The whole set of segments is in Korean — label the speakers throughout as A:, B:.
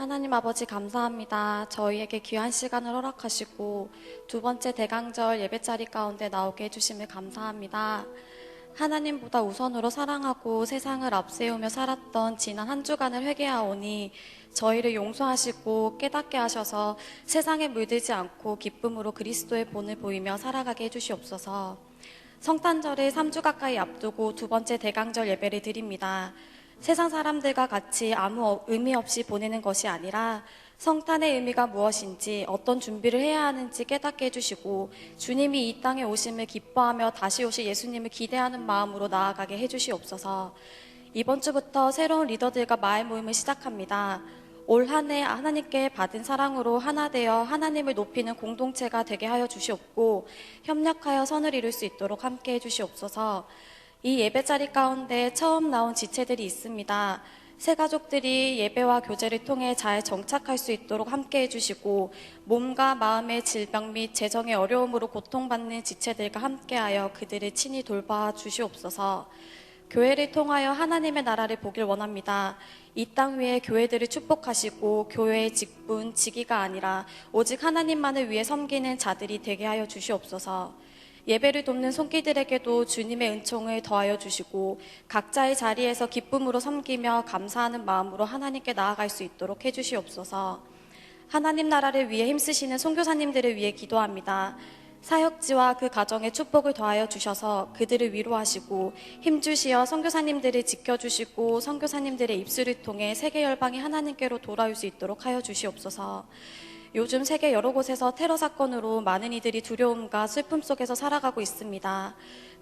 A: 하나님 아버지 감사합니다. 저희에게 귀한 시간을 허락하시고 두 번째 대강절 예배자리 가운데 나오게 해주심을 감사합니다. 하나님보다 우선으로 사랑하고 세상을 앞세우며 살았던 지난 한 주간을 회개하오니 저희를 용서하시고 깨닫게 하셔서 세상에 물들지 않고 기쁨으로 그리스도의 본을 보이며 살아가게 해주시옵소서. 성탄절을 3주 가까이 앞두고 두 번째 대강절 예배를 드립니다. 세상 사람들과 같이 아무 의미 없이 보내는 것이 아니라 성탄의 의미가 무엇인지 어떤 준비를 해야 하는지 깨닫게 해주시고 주님이 이 땅에 오심을 기뻐하며 다시 오실 예수님을 기대하는 마음으로 나아가게 해주시옵소서. 이번 주부터 새로운 리더들과 마을 모임을 시작합니다. 올 한 해 하나님께 받은 사랑으로 하나 되어 하나님을 높이는 공동체가 되게 하여 주시옵고 협력하여 선을 이룰 수 있도록 함께 해주시옵소서. 이 예배자리 가운데 처음 나온 지체들이 있습니다. 새 가족들이 예배와 교제를 통해 잘 정착할 수 있도록 함께 해주시고 몸과 마음의 질병 및 재정의 어려움으로 고통받는 지체들과 함께하여 그들을 친히 돌봐 주시옵소서. 교회를 통하여 하나님의 나라를 보길 원합니다. 이 땅 위에 교회들을 축복하시고 교회의 직분, 직위가 아니라 오직 하나님만을 위해 섬기는 자들이 되게 하여 주시옵소서. 예배를 돕는 손길들에게도 주님의 은총을 더하여 주시고 각자의 자리에서 기쁨으로 섬기며 감사하는 마음으로 하나님께 나아갈 수 있도록 해주시옵소서. 하나님 나라를 위해 힘쓰시는 선교사님들을 위해 기도합니다. 사역지와 그 가정에 축복을 더하여 주셔서 그들을 위로하시고 힘주시어 선교사님들을 지켜주시고 선교사님들의 입술을 통해 세계 열방이 하나님께로 돌아올 수 있도록 하여 주시옵소서. 요즘 세계 여러 곳에서 테러 사건으로 많은 이들이 두려움과 슬픔 속에서 살아가고 있습니다.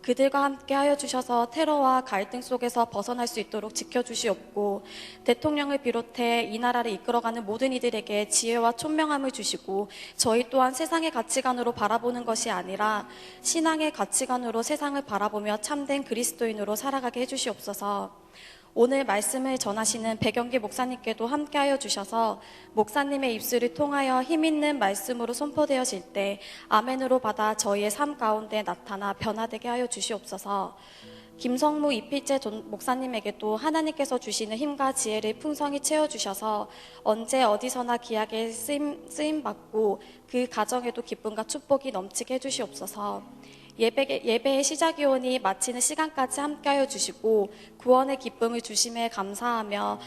A: 그들과 함께 하여 주셔서 테러와 갈등 속에서 벗어날 수 있도록 지켜주시옵고 대통령을 비롯해 이 나라를 이끌어가는 모든 이들에게 지혜와 총명함을 주시고 저희 또한 세상의 가치관으로 바라보는 것이 아니라 신앙의 가치관으로 세상을 바라보며 참된 그리스도인으로 살아가게 해주시옵소서. 오늘 말씀을 전하시는 백영기 목사님께도 함께하여 주셔서 목사님의 입술을 통하여 힘있는 말씀으로 선포되어질 때 아멘으로 받아 저희의 삶 가운데 나타나 변화되게 하여 주시옵소서. 김성무 이필재 목사님에게도 하나님께서 주시는 힘과 지혜를 풍성히 채워주셔서 언제 어디서나 귀하게 쓰임받고 그 가정에도 기쁨과 축복이 넘치게 해주시옵소서. 예배의 시작이 오니 마치는 시간까지 함께하여 주시고 구원의 기쁨을 주심에 감사하며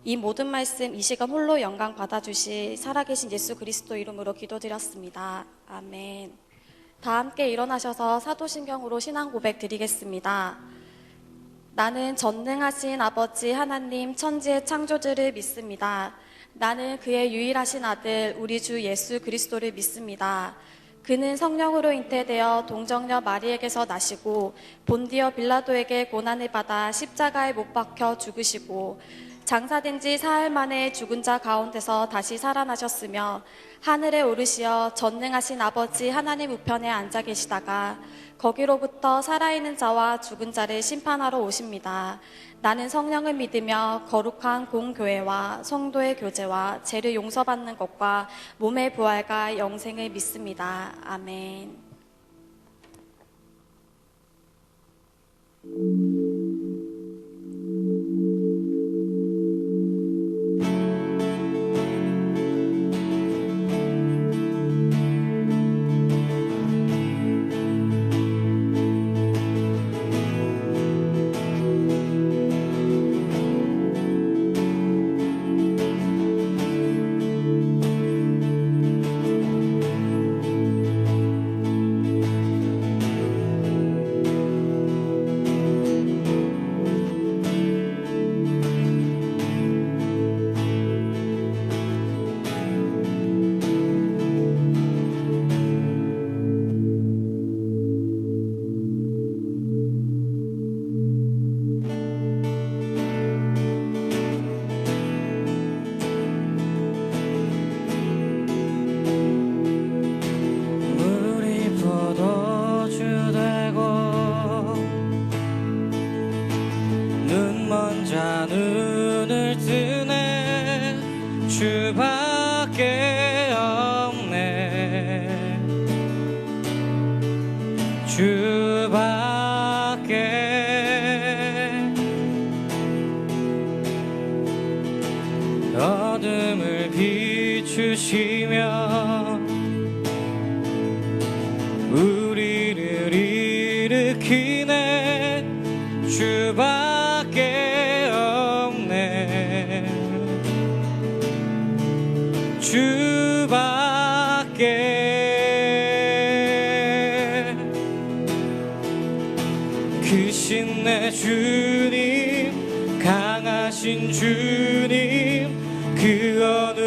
A: 이 모든 말씀 이 시간 홀로 영광 받아주실 살아계신 예수 그리스도 이름으로 기도드렸습니다. 아멘. 다 함께 일어나셔서 사도신경으로 신앙 고백 드리겠습니다. 나는 전능하신 아버지 하나님 천지의 창조주를 믿습니다. 나는 그의 유일하신 아들 우리 주 예수 그리스도를 믿습니다. 그는 성령으로 잉태되어 동정녀 마리에게서 나시고 본디어 빌라도에게 고난을 받아 십자가에 못 박혀 죽으시고 장사된 지 사흘 만에 죽은 자 가운데서 다시 살아나셨으며 하늘에 오르시어 전능하신 아버지 하나님 우편에 앉아 계시다가 거기로부터 살아있는 자와 죽은 자를 심판하러 오십니다. 나는 성령을 믿으며 거룩한 공교회와 성도의 교제와 죄를 용서받는 것과 몸의 부활과 영생을 믿습니다. 아멘.
B: 주밖에 어둠을 비추시며 우리를 일으키네. 주밖에 없네. 주밖에. 크신 내 주님, 강하신 주님, 그 어느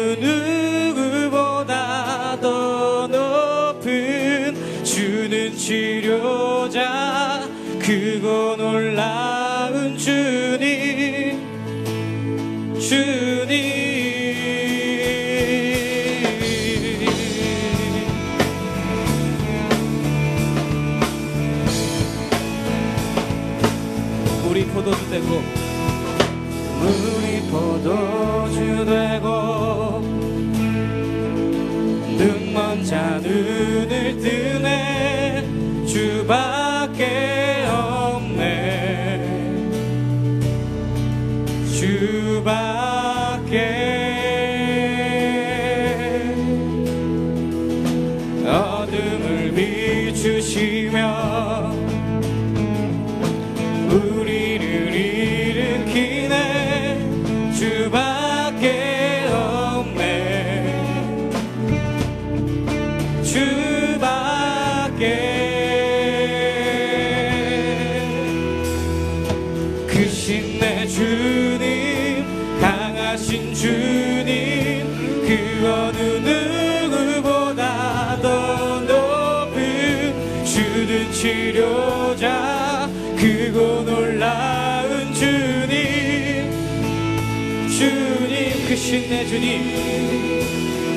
B: 누구보다 더 높은 주는 치료자, 크고 놀라운 주님, 주님. 우리 포도주 되고, 우리 포도주 되고, 눈먼 자 눈을 뜨네. 주밖에 없네. 주밖에. 어둠을 비추시며 우리를 일으키네. 주밖에 없네. 주밖에. 크신 내 주님, 강하신 주님, 그 어느 누구보다 더 높은 주는 치료자, 크고 놀라운 주님, 주님. 크신 내 주님,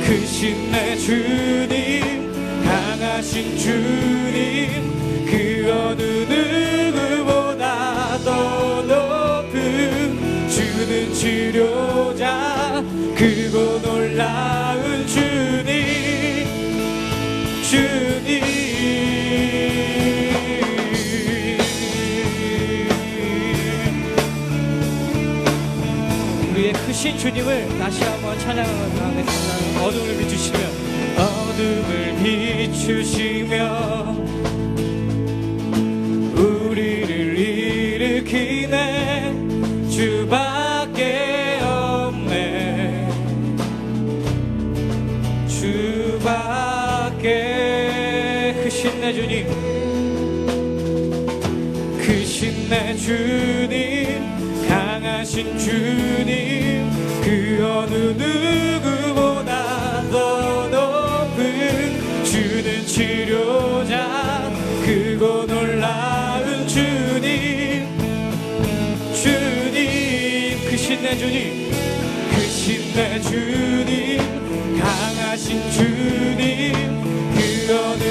B: 크신 내 주님, 강하신 주님, 그 어느 누구보다 더 높은 주는 치료자, 크고 놀라운 주님, 주님. 우리의 크신 주님을 다시 한번 찬양하겠습니다. 어둠을 비추시며, 어둠을 비추시며 우리를 일으키네. 주밖에 없네. 주밖에. 크신 내 주님, 크신 내 주님, 강하신 주님, 그 어느 누구보다 더 높은 주는 치료자, 크고 놀라운 주님, 주님. 크신 내 주님, 크신 내 주님, 강하신 주님, 그 어느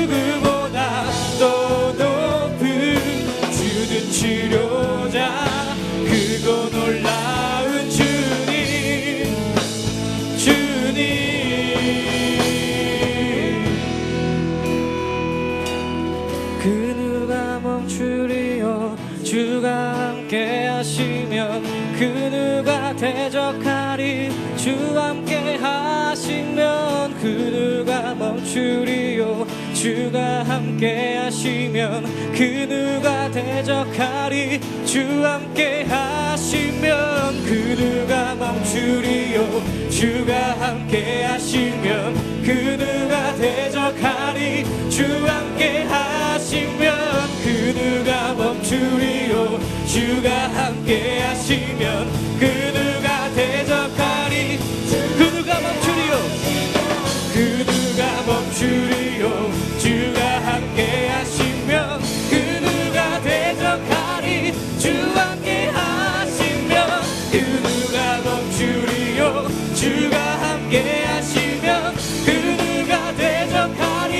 B: 누구보다 더 높은 주는 치료자, 크고 놀라운 주님, 주님. 그 누가 멈추리요. 주가 함께 하시면 그 누가 대적하리. 주 함께 하시면 그 누가 멈추리요. 주가 함께 하시면 그 누가 대적하리. 주 함께 하시면 그 누가 멈추리요. 주가 함께 하시면 그 누가 대적하리. 주 함께 하시면 그 누가 멈추리요. 주가 함께 하시면 그 누가 대적하리. 그 누가 멈추리요. 그 누가 멈추리요. 주가 함께 하시면 그 누가 대적하리. 주 함께 하시면 그 누가 멈추리요. 주가 함께 하시면 그 누가 대적하리.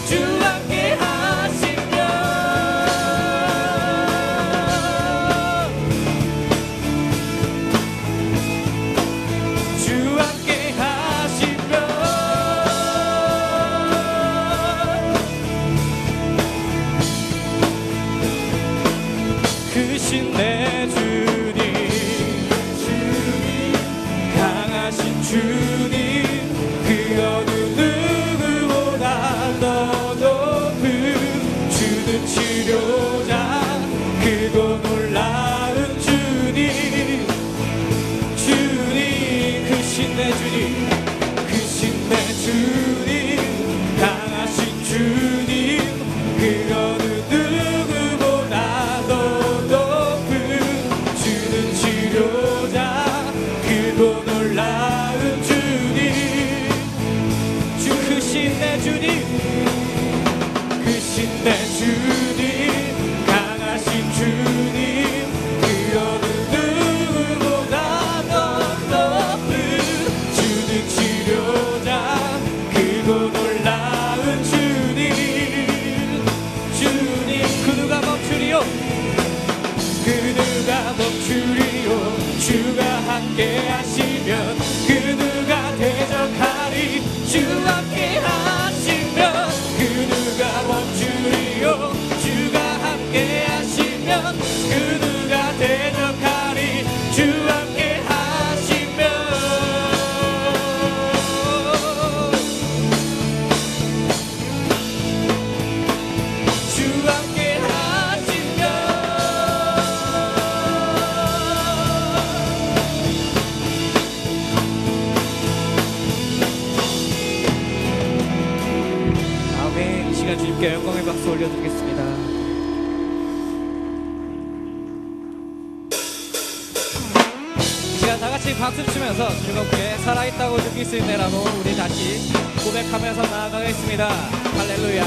B: 주 함께 하시면. 주 함께 하시면. 크신 내 주님, 강하신 주님 그 어느 누구보다 더 높은 주는 치료자 크고 놀라운 주님 주님 크신 내 주님 크신 내 주님 강하신 주님 그 어느 누구보다 더 높은 주는 치료자 크고 놀라운 주님 주 크신 내 주님 크신 내 주님 강하신 주님 그 어느 누구보다 더 높은 주는 치료자 크고 놀라운 주님 주님 그 누가 멈추리요 그 누가 멈추리요 주가 함께 하시면 그 누가 대적하리 주 함께 하시면 그 누가 멈추리요 주가 함께 하시면 그 누가 대적하리 주 함께 하시면 주 함께 하시면 아멘. 이 시간 주님께 영광의 박수 올려드리겠습니다. 이 시간 다 같이 박수 치면서 즐겁게 살아있다고 느낄 수 있네라고 우리 다시 고백하면서 나아가겠습니다. 할렐루야.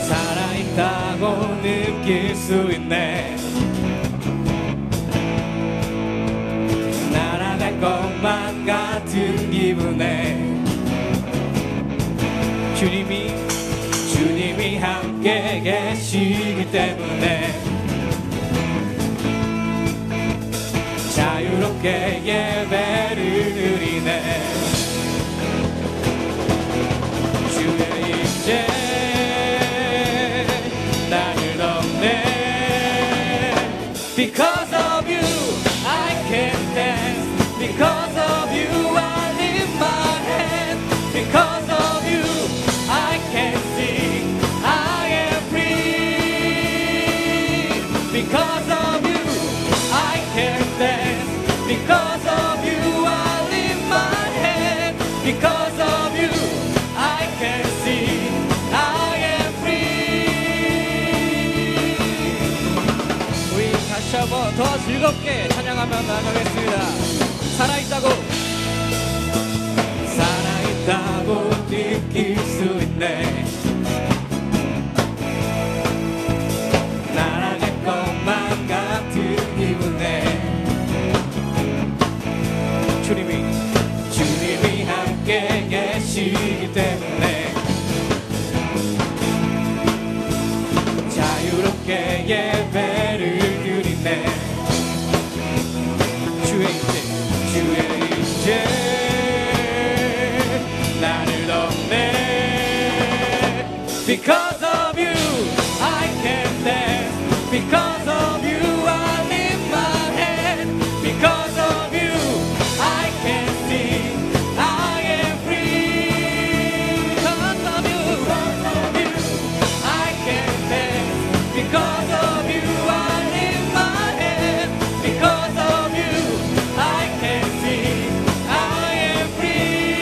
B: 살아있다고 느낄 수 있네. 날아갈 것만 같은 기분에 주님이 함께 계시기 때문에 자유롭게 예배를 드리네. 주의 임재 나를 덮네. Because of you I can dance. Because of you I lift my hand. Because of you I can sing. I am free. Because of you I can dance. Because of you I lift my hand. Because of you I can sing. I am free. 우리 다시 한번 더 즐겁게 찬양하며 나가겠습니다. 살아있다고 느낄 수 있네. 날아갈 것만 같은 기분에 주님이 함께 계시기 때문에 자유롭게 예배를 드리네. 주의 임재 나를 덮네. Because of you I can dance. Because of you I lift my hand. Because of you I can sing. I am free. Because of you I can dance. Because of you I lift my hand. Because of you I can sing. I am free.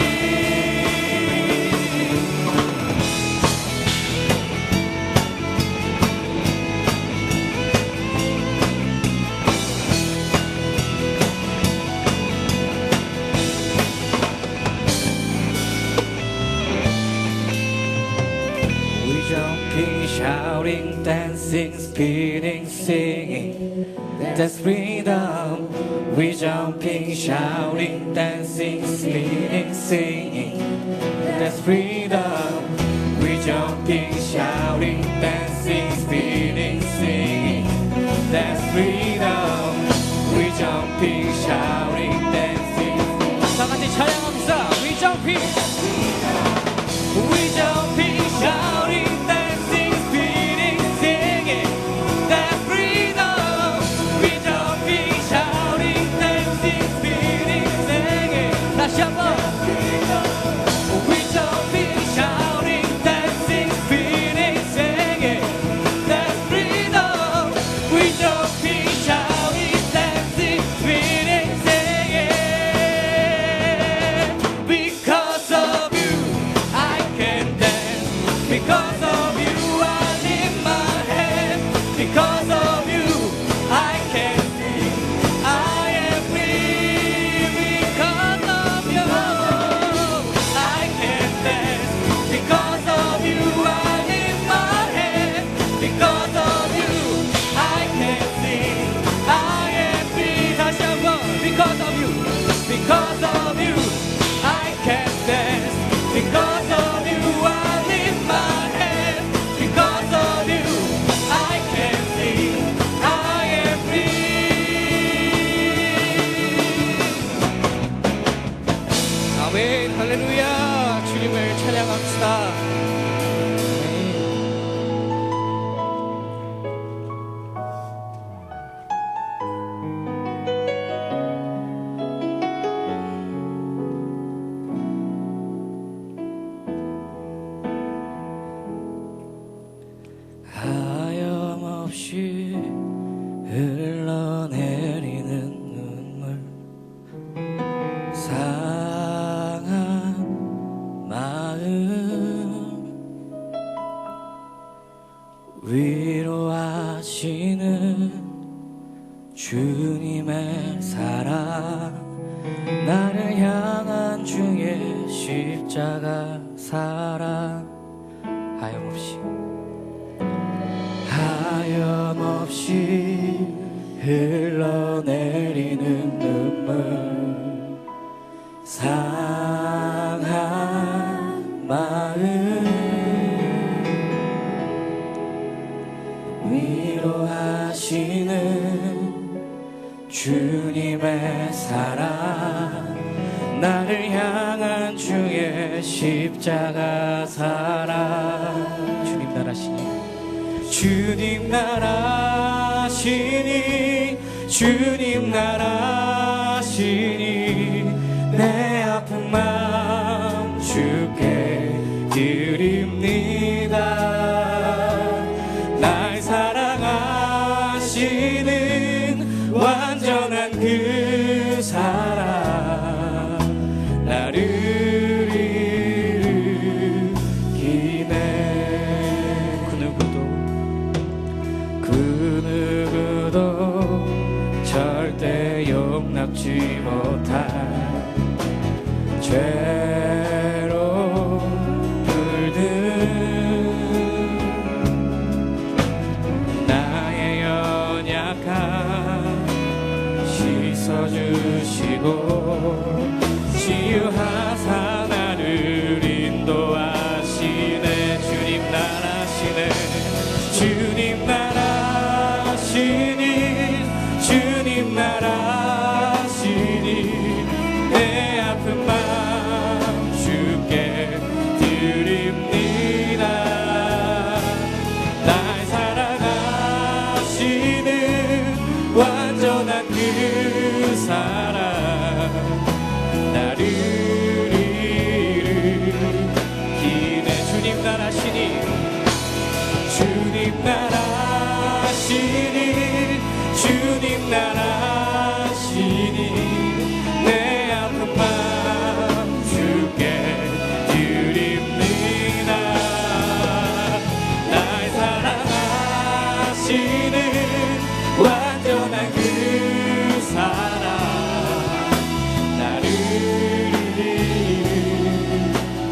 B: We jumping, shouting, dancing, spinning, singing. That's freedom. We jumping, shouting, dancing, spinning, singing. That's freedom. We jumping, shouting, dancing, spinning, singing. That's freedom. We jumping, shouting, dancing. 다 같이 찬양합시다. We jumping. We jumping, shouting, dancing, spinning, singing. That's freedom. 흘러내리는 눈물 상한 마음 위로하시는 주님의 사랑 나를 향한 주의 십자가 사랑 하염없이 흘러내리는 눈물 상한 마음 위로하시는 주님의 사랑 나를 향한 주의 십자가 사랑 주님 나라시니 주님 나라시니 주님 나라시니 내 아픈 마음 주께 드립니다 날 사랑하시는 완전한 그 사랑 나를 일으키네 그 누구도 절대 용납지 못할 죄로 물든 나의 연약함 씻어주시고 치유하사 나를 인도하시네 주님 나라시네 주님 나라시니 주님 나라시니 내 아픈 마음 주께 드립니다 날 사랑하시는 완전한 그 사랑 나를 일으키네 주님 나라시니 주님 나라시니 주님 나라시니 내 아픈 마음 주께 드립니다 날 사랑하시는 완전한 그 사랑 나를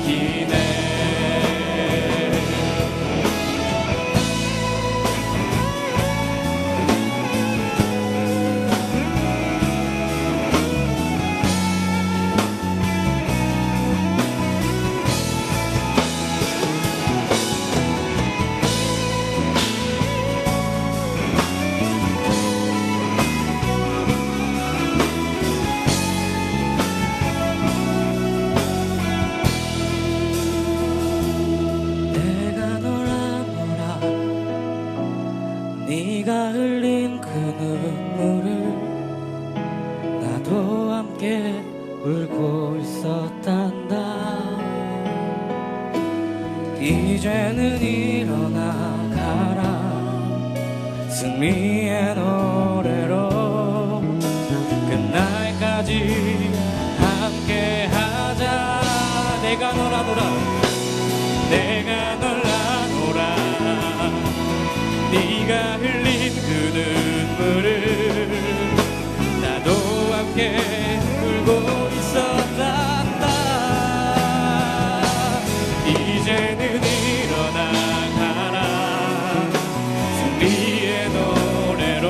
B: 일으키네 네가 흘린 그 눈물을 나도 함께 울고 있었단다 이제는 일어나 가라 승리의 노래로 끝날까지 함께 하자 내가 놀아 내가 놀아 네가 흘린 그 눈물을 나도 함께 울고 있었단다 이제는 일어나 가라 승리의 노래로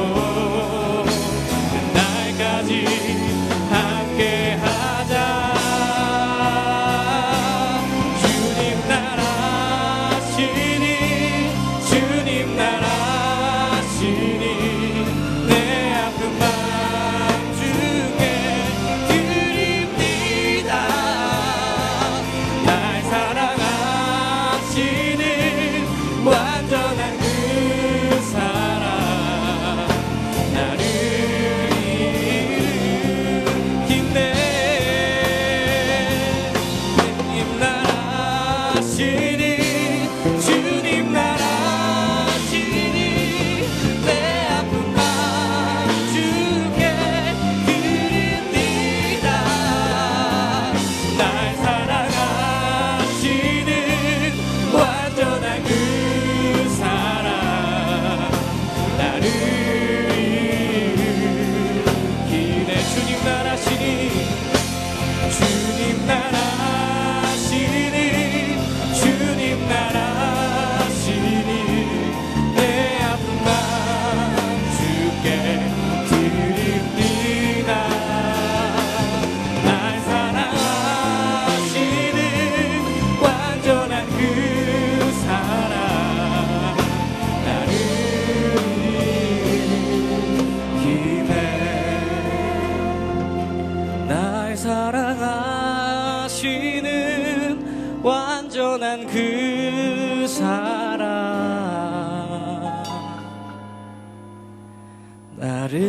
B: 나를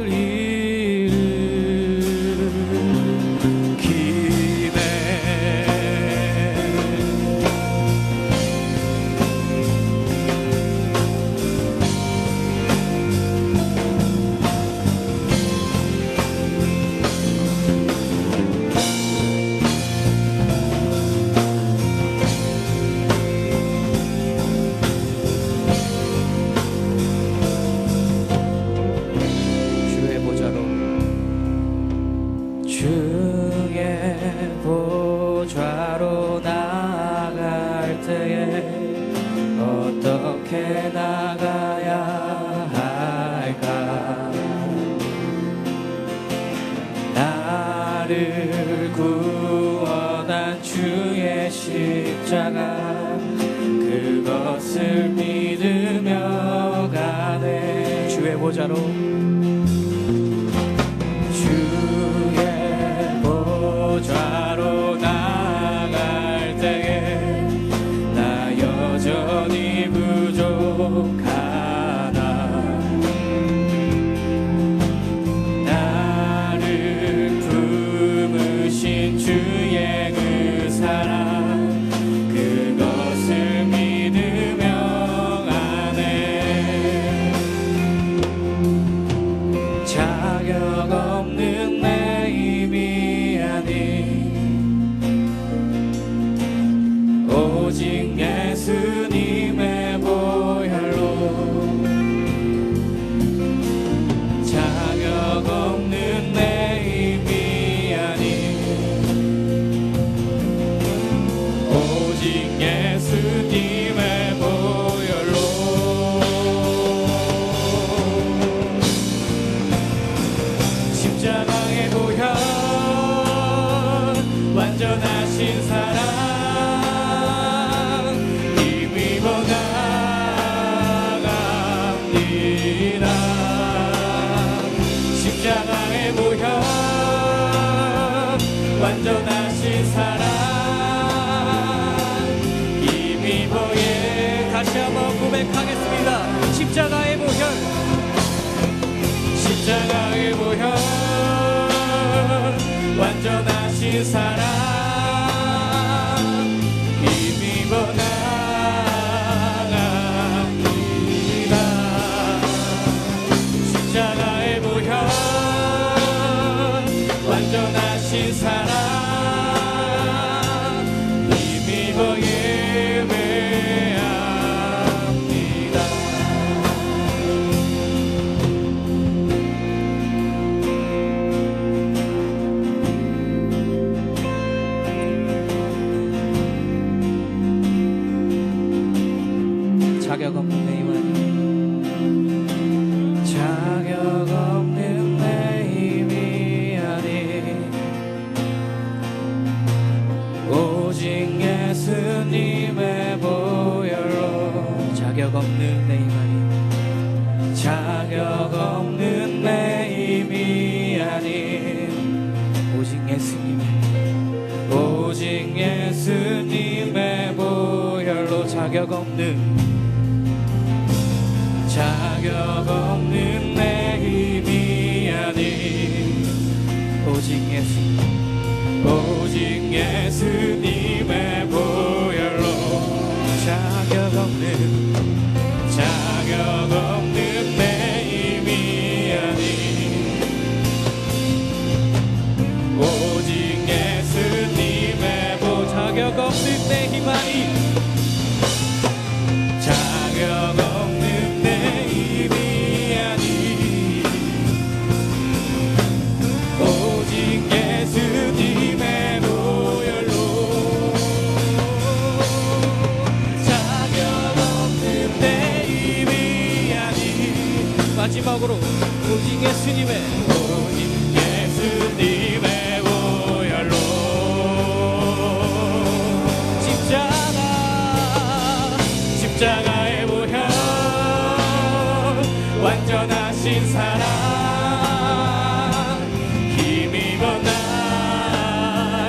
B: 일으키네. 주의 보좌로 나갈 때에 어떻게 나가야 할까? 나를 구원한 주의 십자가 그것을 믿으며 가네. 주의 보좌로 보좌로 나갈 때에 나 여전히 부족하나. 나를 품으신 주의 그 사랑 그것을 믿으며 가네. 자격 없는 내 힘이 오직 예수님의 보혈로. 자격 없는 내 힘이 아닌 오직 예수님의 보혈로. 십자가의 보혈 완전하신 사랑 십자가의 보혈 완전하신 사랑 이미 보예. 다시 한번 고백하겠습니다. 십자가의 보혈 십자가의 보혈 완전하신 사랑 이미 번나갑니다. 십자가의 보혈 완전하신 사랑 이미 예배합니다. 자격 없는 내 힘은 자격 없는 내 힘이 아닌 오직 예수님의 보혈로. 자격 없는 내 힘 아닌 자격 없는 내 힘이 아닌 오직 예수님의 보혈로. 자격 없는 내 힘이 아닌 오직 예수님의 보혈로. 자격 없는 내 힘이 아닌 오직 예수님의 자격 없는 내 힘 아닌 자격 없는 내 힘이 아닌 오직 예수님의 보혈로. 자격 없는 내 힘이 아닌 마지막으로 오직 예수님의 보혈로. 십자가의 보혈 완전하신 사랑 힘입어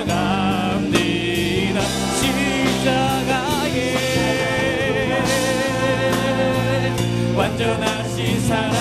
B: 나갑니다. 십자가의 완전하신 사랑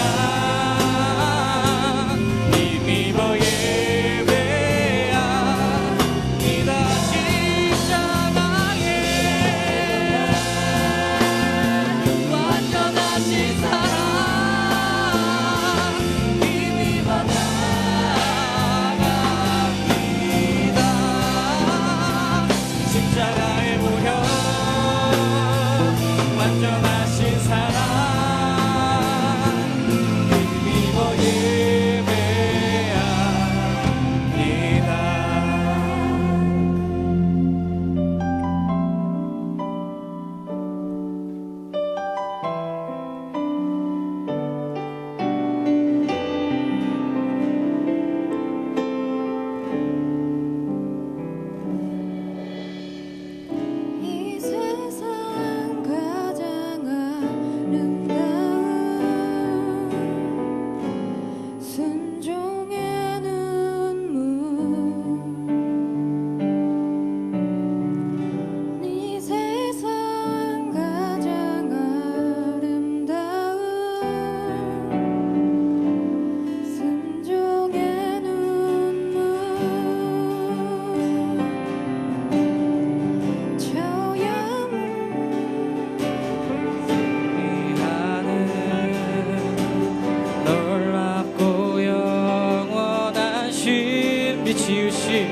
B: 다시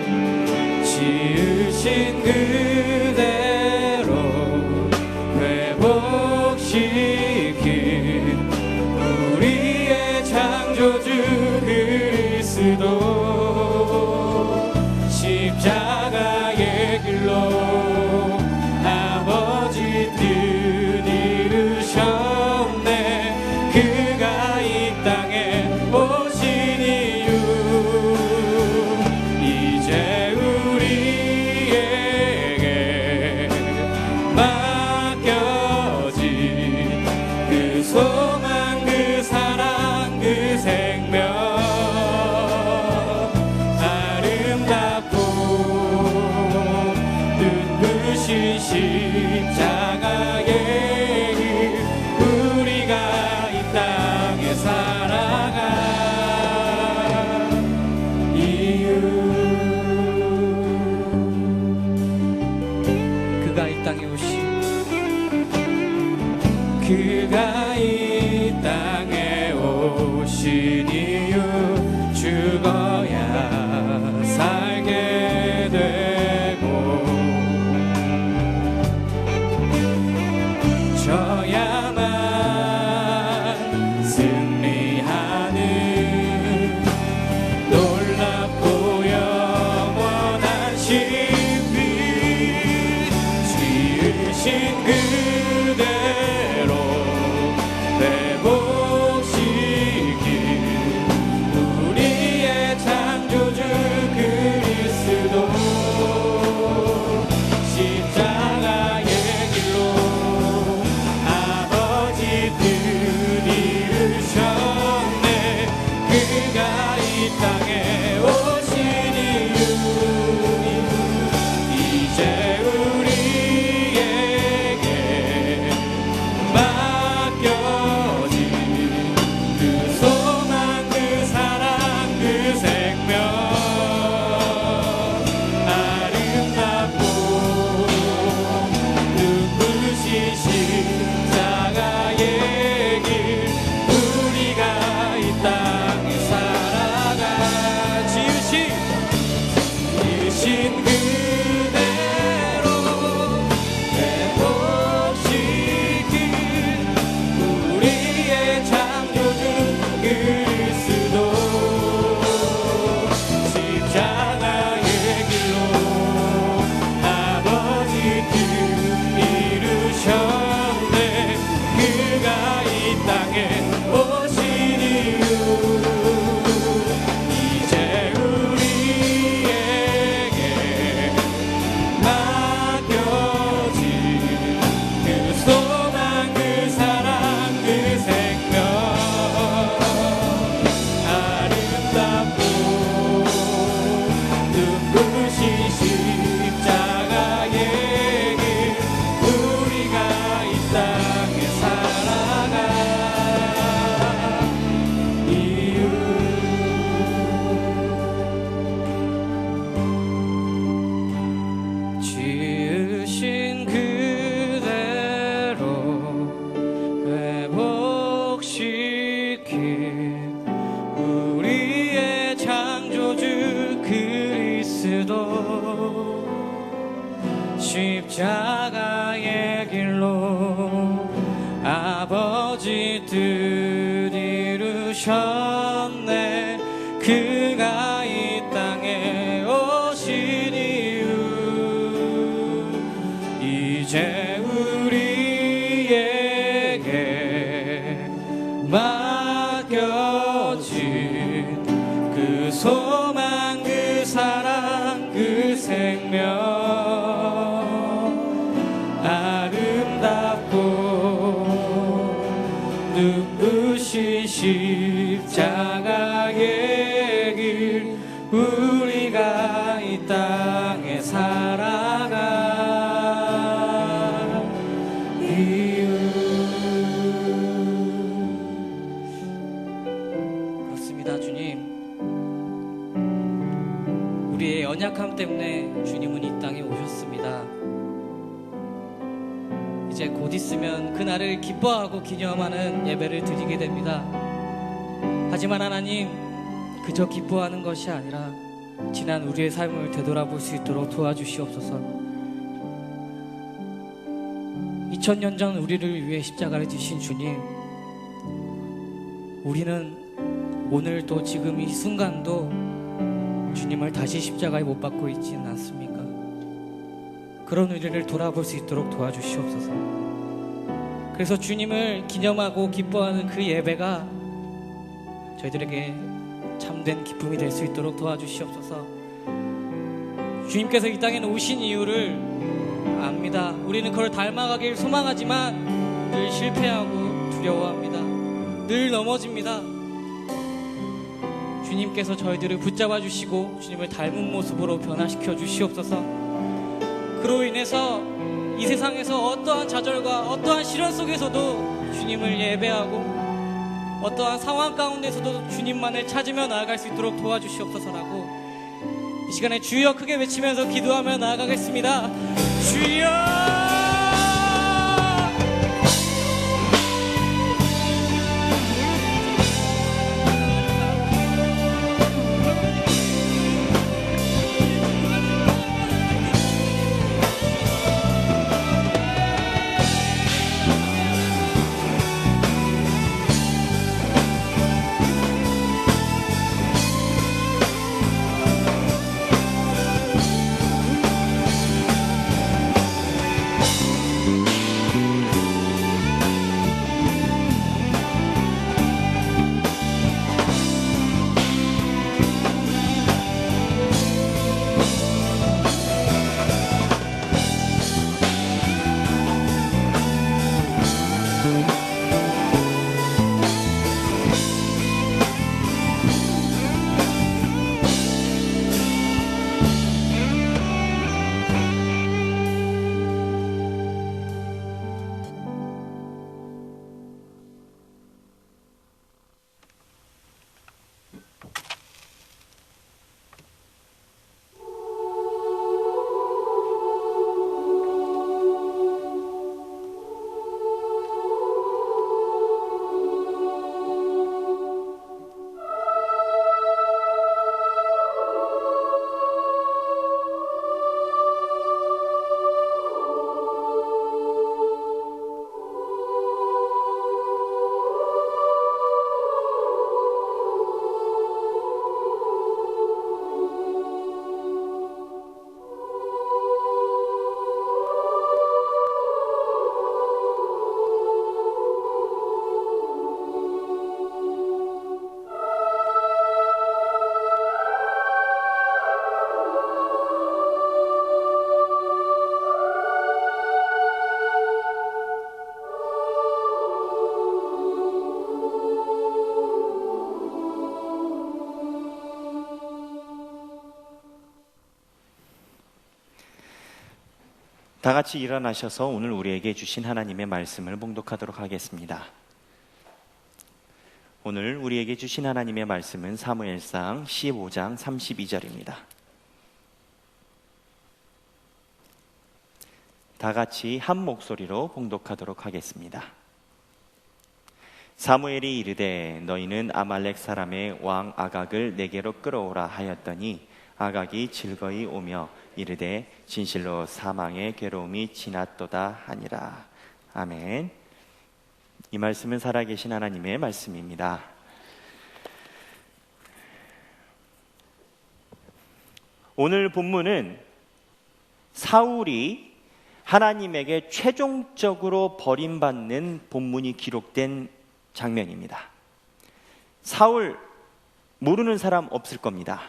B: 지으신 그대로 회복시킨 우리의 창조주 그리스도 십자가의 길로 아버지 뜻 이루셨네. 그가 이 땅에 오신 이유 이제 우리에게 맡겨진 그 소망 그 사랑 그 생명 아름답고 눈부신 십자가의 길 우리가 이 땅에 살아갈 이유 그가 이 땅에 오신 그가 이 땅에 오신 이유 죽어야 살게 되고 져야만 승리하는 놀랍고 영원한 신비 지으신 그대로 회복시킨 우리의 창조주 그리스도 십자가의 길로 아버지 뜻 이루셨네. 그가 이 땅에 오신 이유 이제 우리에게 맡겨진 그 소망 그 사랑 그 생명 아름답고 눈부신 십자가의 길 우리가 이 땅에 살아가 지으신 그대로 회복시킨 우리의 창조주 그리스도 십자가의 길로 아버지 뜻 이루셨네. 그가 이 땅에 오신 이유 이제 우리에게 맡겨진 그 소망 그 사랑 그 생명 아름답고 눈부신 십자가의 길 우리가 이 땅에 살아갈 이유 지으신 그대로 회복시킨 우리의 창조주 그리스도 십자가의 길로 아버지 뜻 이루셨네. 그가 이 땅에 오신 이유 이제 우리에게 맡겨진 그 소망 그 사랑 그 생명 아름답고 눈부신 십자가의 길 우리가 이 땅에 살아갈 이유 그렇습니다. 주님, 우리의 연약함 때문에 주님은 이 땅에 오셨습니다. 이제 곧 있으면 그날을 기뻐하고 기념하는 예배를 드리게 됩니다. 하지만 하나님, 그저 기뻐하는 것이 아니라 지난 우리의 삶을 되돌아볼 수 있도록 도와주시옵소서. 2000년 전 우리를 위해 십자가를 지신 주님, 우리는 오늘 또 지금 이 순간도 주님을 다시 십자가에 못 박고 있지는 않습니까? 그런 우리를 돌아볼 수 있도록 도와주시옵소서. 그래서 주님을 기념하고 기뻐하는 그 예배가 저희들에게 참된 기쁨이 될 수 있도록 도와주시옵소서. 주님께서 이 땅에 오신 이유를 압니다. 우리는 그걸 닮아가길 소망하지만 늘 실패하고 두려워합니다. 늘 넘어집니다. 주님께서 저희들을 붙잡아 주시고 주님을 닮은 모습으로 변화시켜 주시옵소서. 그로 인해서 이 세상에서 어떠한 좌절과 어떠한 시련 속에서도 주님을 예배하고 어떠한 상황 가운데서도 주님만을 찾으며 나아갈 수 있도록 도와주시옵소서라고 이 시간에 주여 크게 외치면서 기도하며 나아가겠습니다. 주여!
C: 다 같이 일어나셔서 오늘 우리에게 주신 하나님의 말씀을 봉독하도록 하겠습니다. 오늘 우리에게 주신 하나님의 말씀은 사무엘상 15장 32절입니다. 다 같이 한 목소리로 봉독하도록 하겠습니다. 사무엘이 이르되 너희는 아말렉 사람의 왕 아각을 내게로 끌어오라 하였더니 아각이 즐거이 오며 이르되 진실로 사망의 괴로움이 지났도다 하니라. 아멘. 이 말씀은 살아계신 하나님의 말씀입니다. 오늘 본문은 사울이 하나님에게 최종적으로 버림받는 본문이 기록된 장면입니다. 사울 모르는 사람 없을 겁니다.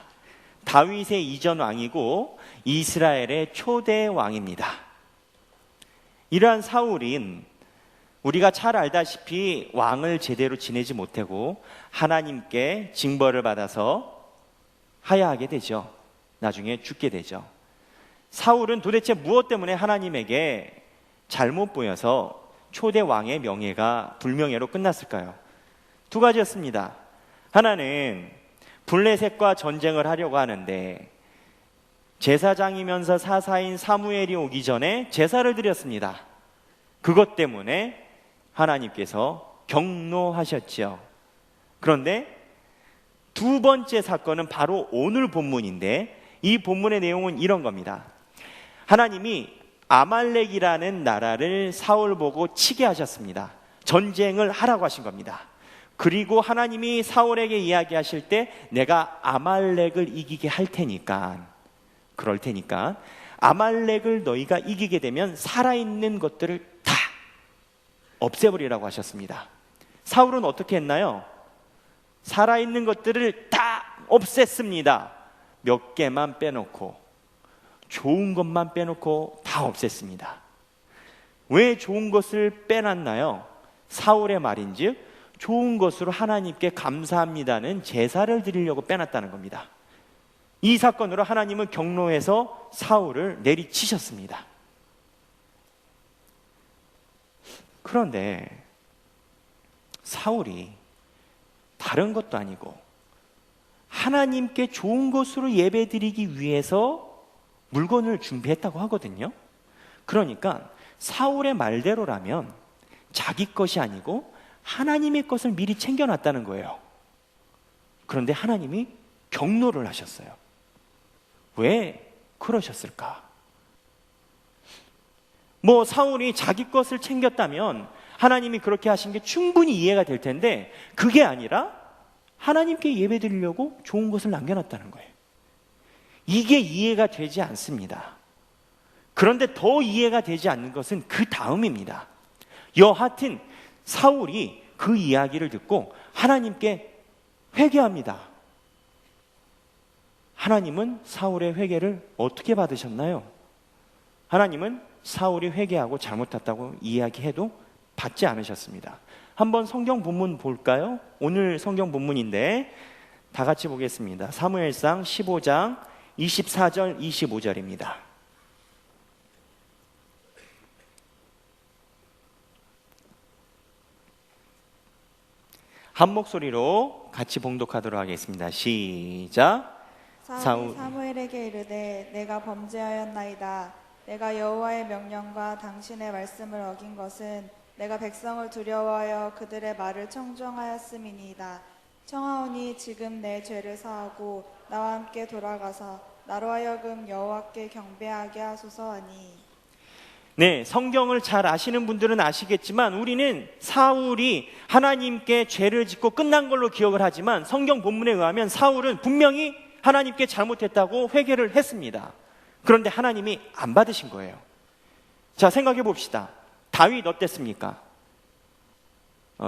C: 다윗의 이전 왕이고 이스라엘의 초대 왕입니다. 이러한 사울인 우리가 잘 알다시피 왕을 제대로 지내지 못하고 하나님께 징벌을 받아서 하야하게 되죠. 나중에 죽게 되죠. 사울은 도대체 무엇 때문에 하나님에게 잘못 보여서 초대 왕의 명예가 불명예로 끝났을까요? 두 가지였습니다. 하나는 블레셋과 전쟁을 하려고 하는데 제사장이면서 사사인 사무엘이 오기 전에 제사를 드렸습니다. 그것 때문에 하나님께서 경노하셨죠. 그런데 두 번째 사건은 바로 오늘 본문인데, 이 본문의 내용은 이런 겁니다. 하나님이 아말렉이라는 나라를 사울 보고 치게 하셨습니다. 전쟁을 하라고 하신 겁니다. 그리고 하나님이 사울에게 이야기하실 때 내가 아말렉을 이기게 할 테니까, 그럴 테니까 아말렉을 너희가 이기게 되면 살아있는 것들을 다 없애버리라고 하셨습니다. 사울은 어떻게 했나요? 살아있는 것들을 다 없앴습니다. 몇 개만 빼놓고, 좋은 것만 빼놓고 다 없앴습니다. 왜 좋은 것을 빼놨나요? 사울의 말인즉 좋은 것으로 하나님께 감사합니다는 제사를 드리려고 빼놨다는 겁니다. 이 사건으로 하나님은 경로에서 사울을 내리치셨습니다. 그런데 사울이 다른 것도 아니고 하나님께 좋은 것으로 예배드리기 위해서 물건을 준비했다고 하거든요. 그러니까 사울의 말대로라면 자기 것이 아니고 하나님의 것을 미리 챙겨놨다는 거예요. 그런데 하나님이 경로를 하셨어요. 왜 그러셨을까? 뭐 사울이 자기 것을 챙겼다면 하나님이 그렇게 하신 게 충분히 이해가 될 텐데, 그게 아니라 하나님께 예배드리려고 좋은 것을 남겨놨다는 거예요. 이게 이해가 되지 않습니다. 그런데 더 이해가 되지 않는 것은 그 다음입니다. 여하튼 사울이 그 이야기를 듣고 하나님께 회개합니다. 하나님은 사울의 회개를 어떻게 받으셨나요? 하나님은 사울이 회개하고 잘못했다고 이야기해도 받지 않으셨습니다. 한번 성경 본문 볼까요? 오늘 성경 본문인데 다 같이 보겠습니다. 사무엘상 15장 24절 25절입니다. 한 목소리로 같이 봉독하도록 하겠습니다. 시작.
D: 사울이 사무엘에게 이르되 내가 범죄하였나이다. 내가 여호와의 명령과 당신의 말씀을 어긴 것은 내가 백성을 두려워하여 그들의 말을 청종하였음이니이다. 청하오니 지금 내 죄를 사하고 나와 함께 돌아가서 나로 하여금 여호와께 경배하게 하소서 하니.
C: 네, 성경을 잘 아시는 분들은 아시겠지만 우리는 사울이 하나님께 죄를 짓고 끝난 걸로 기억을 하지만, 성경 본문에 의하면 사울은 분명히 하나님께 잘못했다고 회개를 했습니다. 그런데 하나님이 안 받으신 거예요. 자, 생각해 봅시다. 다윗 어땠습니까?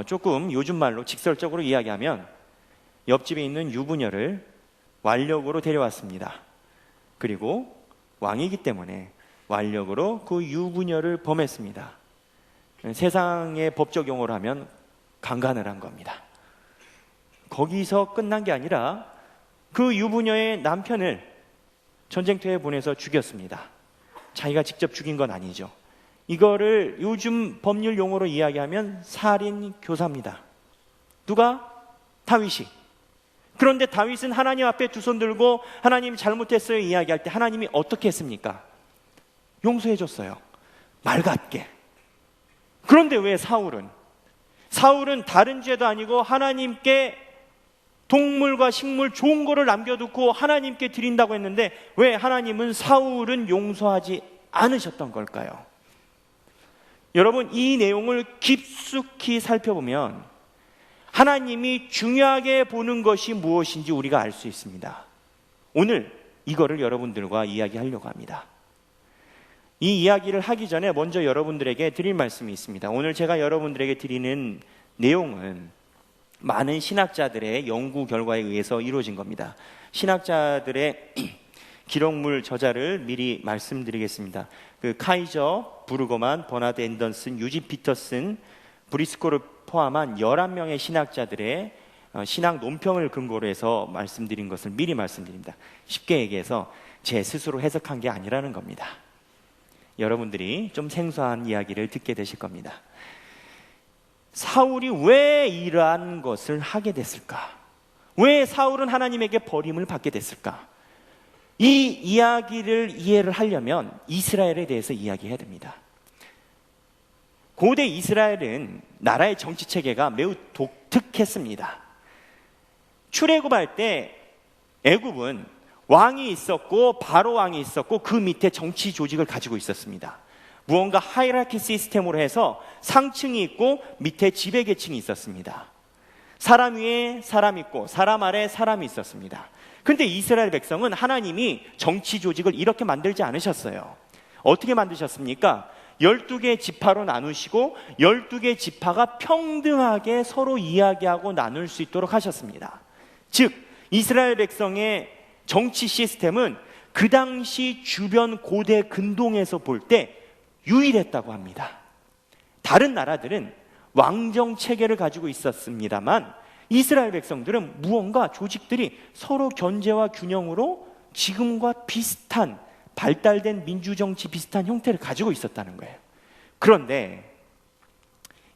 C: 조금 요즘 말로 직설적으로 이야기하면 옆집에 있는 유부녀를 완력으로 데려왔습니다. 그리고 왕이기 때문에 완력으로 그 유부녀를 범했습니다. 세상의 법적 용어로 하면 강간을 한 겁니다. 거기서 끝난 게 아니라 그 유부녀의 남편을 전쟁터에 보내서 죽였습니다. 자기가 직접 죽인 건 아니죠. 이거를 요즘 법률 용어로 이야기하면 살인 교사입니다. 누가? 다윗이. 그런데 다윗은 하나님 앞에 두 손 들고 하나님 잘못했어요 이야기할 때 하나님이 어떻게 했습니까? 용서해 줬어요. 말 같게. 그런데 왜 사울은 다른 죄도 아니고 하나님께 동물과 식물 좋은 거를 남겨두고 하나님께 드린다고 했는데 왜 하나님은 사울은 용서하지 않으셨던 걸까요? 여러분, 이 내용을 깊숙이 살펴보면 하나님이 중요하게 보는 것이 무엇인지 우리가 알 수 있습니다. 오늘 이거를 여러분들과 이야기하려고 합니다. 이 이야기를 하기 전에 먼저 여러분들에게 드릴 말씀이 있습니다. 오늘 제가 여러분들에게 드리는 내용은 많은 신학자들의 연구 결과에 의해서 이루어진 겁니다. 신학자들의 기록물 저자를 미리 말씀드리겠습니다. 그 카이저, 부르거만, 버나드 앤던슨, 유지 피터슨, 브리스코를 포함한 11명의 신학자들의 신학 논평을 근거로 해서 말씀드린 것을 미리 말씀드립니다. 쉽게 얘기해서 제 스스로 해석한 게 아니라는 겁니다. 여러분들이 좀 생소한 이야기를 듣게 되실 겁니다. 사울이 왜 이러한 것을 하게 됐을까? 왜 사울은 하나님에게 버림을 받게 됐을까? 이 이야기를 이해를 하려면 이스라엘에 대해서 이야기해야 됩니다. 고대 이스라엘은 나라의 정치 체계가 매우 독특했습니다. 출애굽할 때 애굽은 왕이 있었고 바로 왕이 있었고 그 밑에 정치 조직을 가지고 있었습니다. 무언가 하이라키 시스템으로 해서 상층이 있고 밑에 지배계층이 있었습니다. 사람 위에 사람 있고 사람 아래 사람이 있었습니다. 그런데 이스라엘 백성은 하나님이 정치 조직을 이렇게 만들지 않으셨어요. 어떻게 만드셨습니까? 12개 지파로 나누시고 12개 지파가 평등하게 서로 이야기하고 나눌 수 있도록 하셨습니다. 즉 이스라엘 백성의 정치 시스템은 그 당시 주변 고대 근동에서 볼 때 유일했다고 합니다. 다른 나라들은 왕정 체계를 가지고 있었습니다만 이스라엘 백성들은 무언가 조직들이 서로 견제와 균형으로 지금과 비슷한 발달된 민주정치 비슷한 형태를 가지고 있었다는 거예요. 그런데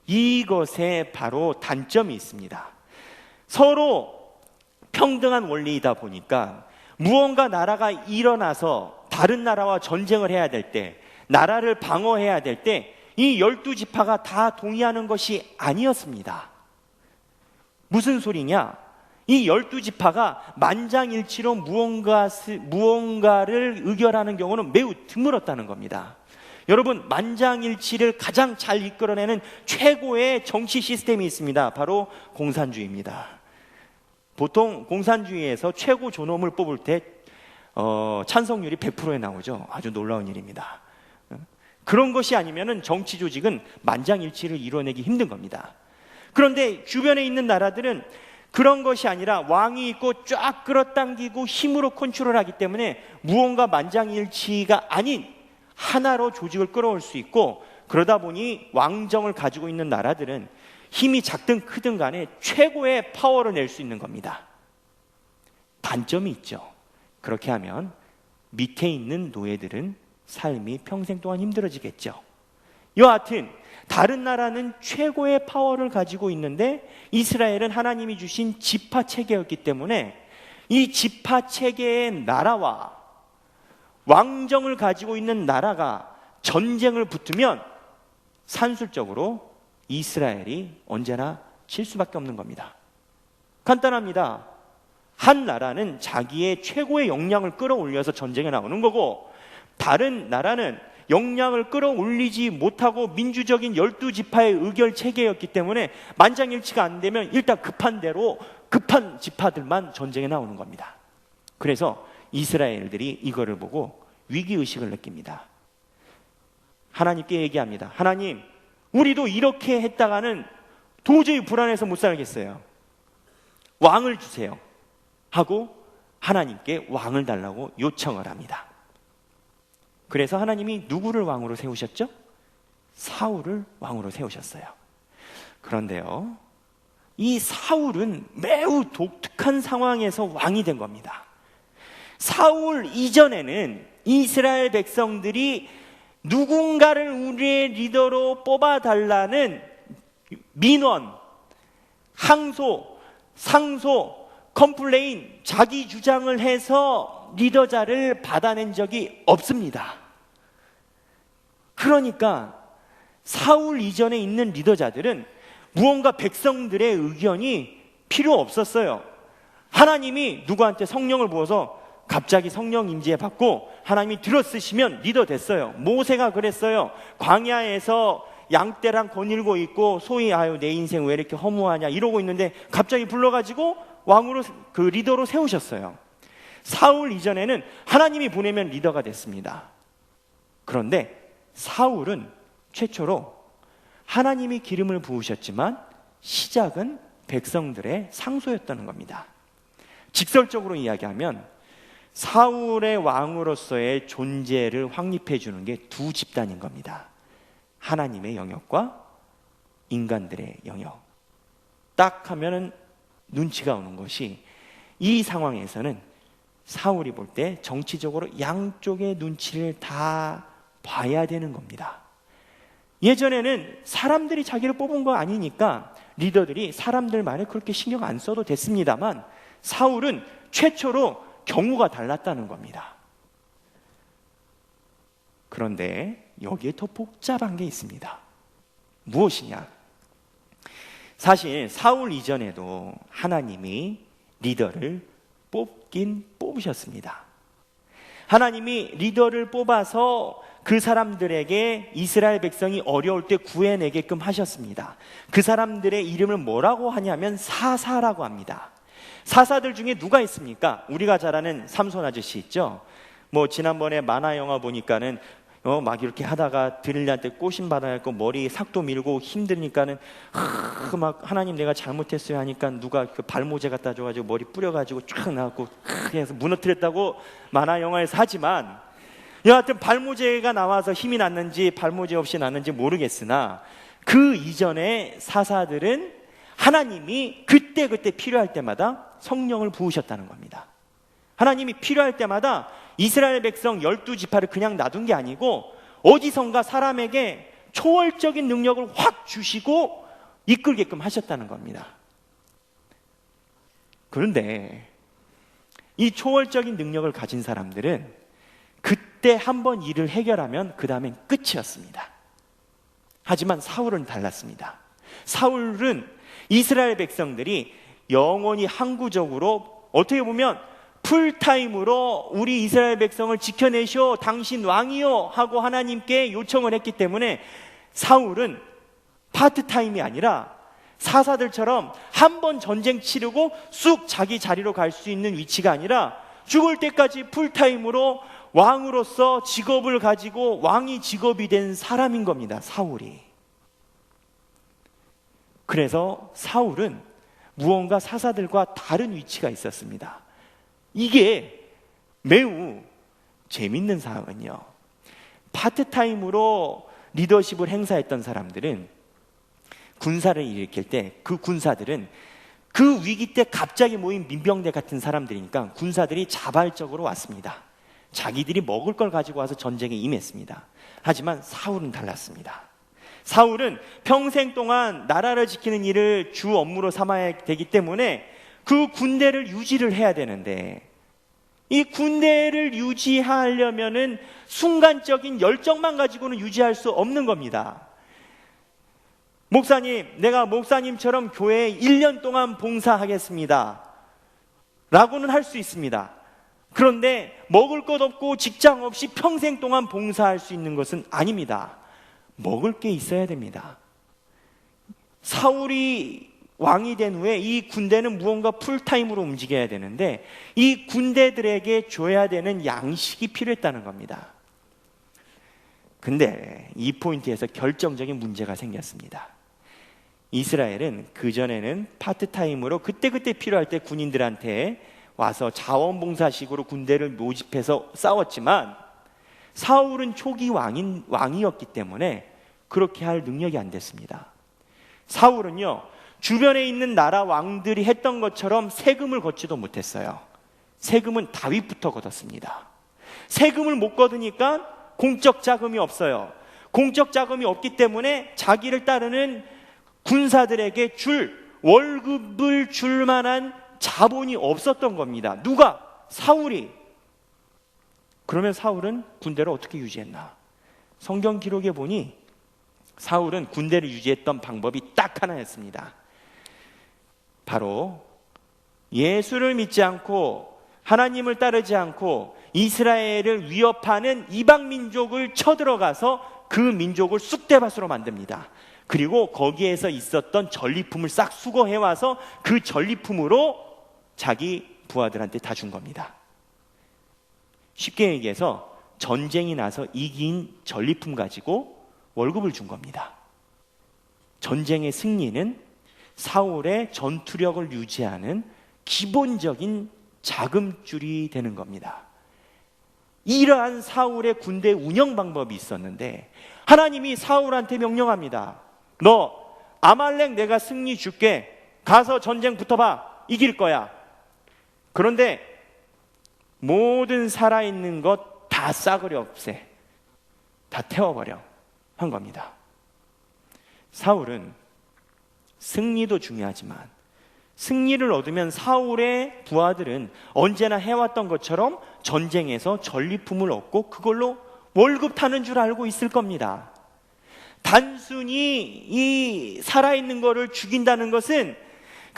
C: 이것에 바로 단점이 있습니다. 서로 평등한 원리이다 보니까 무언가 나라가 일어나서 다른 나라와 전쟁을 해야 될 때, 나라를 방어해야 될 때 이 12지파가 다 동의하는 것이 아니었습니다. 무슨 소리냐? 이 12지파가 만장일치로 무언가를 의결하는 경우는 매우 드물었다는 겁니다. 여러분, 만장일치를 가장 잘 이끌어내는 최고의 정치 시스템이 있습니다. 바로 공산주의입니다. 보통 공산주의에서 최고 존엄을 뽑을 때 찬성률이 100%에 나오죠. 아주 놀라운 일입니다. 그런 것이 아니면 정치 조직은 만장일치를 이뤄내기 힘든 겁니다. 그런데 주변에 있는 나라들은 그런 것이 아니라 왕이 있고 쫙 끌어당기고 힘으로 컨트롤하기 때문에 무언가 만장일치가 아닌 하나로 조직을 끌어올 수 있고, 그러다 보니 왕정을 가지고 있는 나라들은 힘이 작든 크든 간에 최고의 파워를 낼 수 있는 겁니다. 단점이 있죠. 그렇게 하면 밑에 있는 노예들은 삶이 평생 동안 힘들어지겠죠. 여하튼 다른 나라는 최고의 파워를 가지고 있는데 이스라엘은 하나님이 주신 지파 체계였기 때문에 이 지파 체계의 나라와 왕정을 가지고 있는 나라가 전쟁을 붙으면 산술적으로 이스라엘이 언제나 질 수밖에 없는 겁니다. 간단합니다. 한 나라는 자기의 최고의 역량을 끌어올려서 전쟁에 나오는 거고, 다른 나라는 역량을 끌어올리지 못하고 민주적인 12지파의 의결 체계였기 때문에 만장일치가 안 되면 일단 급한 대로 급한 지파들만 전쟁에 나오는 겁니다. 그래서 이스라엘들이 이거를 보고 위기의식을 느낍니다. 하나님께 얘기합니다. 하나님, 우리도 이렇게 했다가는 도저히 불안해서 못 살겠어요. 왕을 주세요 하고 하나님께 왕을 달라고 요청을 합니다. 그래서 하나님이 누구를 왕으로 세우셨죠? 사울을 왕으로 세우셨어요. 그런데요, 이 사울은 매우 독특한 상황에서 왕이 된 겁니다. 사울 이전에는 이스라엘 백성들이 누군가를 우리의 리더로 뽑아달라는 민원, 항소, 상소, 컴플레인, 자기 주장을 해서 리더자를 받아낸 적이 없습니다. 그러니까 사울 이전에 있는 리더자들은 무언가 백성들의 의견이 필요 없었어요. 하나님이 누구한테 성령을 부어서 갑자기 성령 임재 받고 하나님이 들어쓰시면 리더 됐어요. 모세가 그랬어요. 광야에서 양떼랑 거닐고 있고 소위 아유 내 인생 왜 이렇게 허무하냐 이러고 있는데 갑자기 불러가지고 왕으로 그 리더로 세우셨어요. 사울 이전에는 하나님이 보내면 리더가 됐습니다. 그런데 사울은 최초로 하나님이 기름을 부으셨지만 시작은 백성들의 상소였다는 겁니다. 직설적으로 이야기하면 사울의 왕으로서의 존재를 확립해 주는 게 두 집단인 겁니다. 하나님의 영역과 인간들의 영역. 딱 하면은 눈치가 오는 것이 이 상황에서는 사울이 볼 때 정치적으로 양쪽의 눈치를 다 봐야 되는 겁니다. 예전에는 사람들이 자기를 뽑은 거 아니니까 리더들이 사람들 말에 그렇게 신경 안 써도 됐습니다만 사울은 최초로 경우가 달랐다는 겁니다. 그런데 여기에 더 복잡한 게 있습니다. 무엇이냐? 사실 사울 이전에도 하나님이 리더를 뽑긴 뽑으셨습니다. 하나님이 리더를 뽑아서 그 사람들에게 이스라엘 백성이 어려울 때 구해내게끔 하셨습니다. 그 사람들의 이름을 뭐라고 하냐면 사사라고 합니다. 사사들 중에 누가 있습니까? 우리가 잘 아는 삼손 아저씨 있죠? 뭐 지난번에 만화 영화 보니까는 막 이렇게 하다가 드릴리한테 꼬심 받아야 할 거 머리 삭도 밀고 힘드니까는 막 하나님 내가 잘못했어요 하니까 누가 그 발모제 갖다 줘가지고 머리 뿌려가지고 쫙 나갖고 해서 무너뜨렸다고 만화 영화에서 하지만, 여하튼 발모제가 나와서 힘이 났는지 발모제 없이 났는지 모르겠으나 그 이전에 사사들은 하나님이 그때 필요할 때마다 성령을 부으셨다는 겁니다. 하나님이 필요할 때마다 이스라엘 백성 12지파를 그냥 놔둔 게 아니고 어디선가 사람에게 초월적인 능력을 확 주시고 이끌게끔 하셨다는 겁니다. 그런데 이 초월적인 능력을 가진 사람들은 그때 한번 일을 해결하면 그 다음엔 끝이었습니다. 하지만 사울은 달랐습니다. 사울은 이스라엘 백성들이 영원히 항구적으로 어떻게 보면 풀타임으로 우리 이스라엘 백성을 지켜내시오, 당신 왕이요 하고 하나님께 요청을 했기 때문에 사울은 파트타임이 아니라 사사들처럼 한 번 전쟁 치르고 쑥 자기 자리로 갈 수 있는 위치가 아니라 죽을 때까지 풀타임으로 왕으로서 직업을 가지고 왕이 직업이 된 사람인 겁니다. 사울이. 그래서 사울은 무언가 사사들과 다른 위치가 있었습니다. 이게 매우 재밌는 사항은요, 파트타임으로 리더십을 행사했던 사람들은 군사를 일으킬 때 그 군사들은 그 위기 때 갑자기 모인 민병대 같은 사람들이니까 군사들이 자발적으로 왔습니다. 자기들이 먹을 걸 가지고 와서 전쟁에 임했습니다. 하지만 사울은 달랐습니다. 사울은 평생 동안 나라를 지키는 일을 주 업무로 삼아야 되기 때문에 그 군대를 유지를 해야 되는데, 이 군대를 유지하려면은 순간적인 열정만 가지고는 유지할 수 없는 겁니다. 목사님, 내가 목사님처럼 교회에 1년 동안 봉사하겠습니다 라고는 할 수 있습니다. 그런데 먹을 것 없고 직장 없이 평생 동안 봉사할 수 있는 것은 아닙니다. 먹을 게 있어야 됩니다. 사울이 왕이 된 후에 이 군대는 무언가 풀타임으로 움직여야 되는데 이 군대들에게 줘야 되는 양식이 필요했다는 겁니다. 근데 이 포인트에서 결정적인 문제가 생겼습니다. 이스라엘은 그전에는 파트타임으로 그때그때 필요할 때 군인들한테 와서 자원봉사식으로 군대를 모집해서 싸웠지만 사울은 초기 왕이었기 때문에 그렇게 할 능력이 안 됐습니다. 사울은요, 주변에 있는 나라 왕들이 했던 것처럼 세금을 걷지도 못했어요. 세금은 다윗부터 걷었습니다. 세금을 못 걷으니까 공적 자금이 없어요. 공적 자금이 없기 때문에 자기를 따르는 군사들에게 월급을 줄 만한 자본이 없었던 겁니다. 누가? 사울이. 그러면 사울은 군대를 어떻게 유지했나? 성경 기록에 보니 사울은 군대를 유지했던 방법이 딱 하나였습니다. 바로 예수를 믿지 않고 하나님을 따르지 않고 이스라엘을 위협하는 이방 민족을 쳐들어가서 그 민족을 쑥대밭으로 만듭니다. 그리고 거기에서 있었던 전리품을 싹 수거해와서 그 전리품으로 자기 부하들한테 다 준 겁니다. 쉽게 얘기해서 전쟁이 나서 이긴 전리품 가지고 월급을 준 겁니다. 전쟁의 승리는 사울의 전투력을 유지하는 기본적인 자금줄이 되는 겁니다. 이러한 사울의 군대 운영 방법이 있었는데 하나님이 사울한테 명령합니다. 너 아말렉 내가 승리 줄게. 가서 전쟁 붙어봐. 이길 거야. 그런데 모든 살아있는 것 다 싸그리 없애. 다 태워버려. 한 겁니다. 사울은 승리도 중요하지만 승리를 얻으면 사울의 부하들은 언제나 해왔던 것처럼 전쟁에서 전리품을 얻고 그걸로 월급 타는 줄 알고 있을 겁니다. 단순히 이 살아있는 거를 죽인다는 것은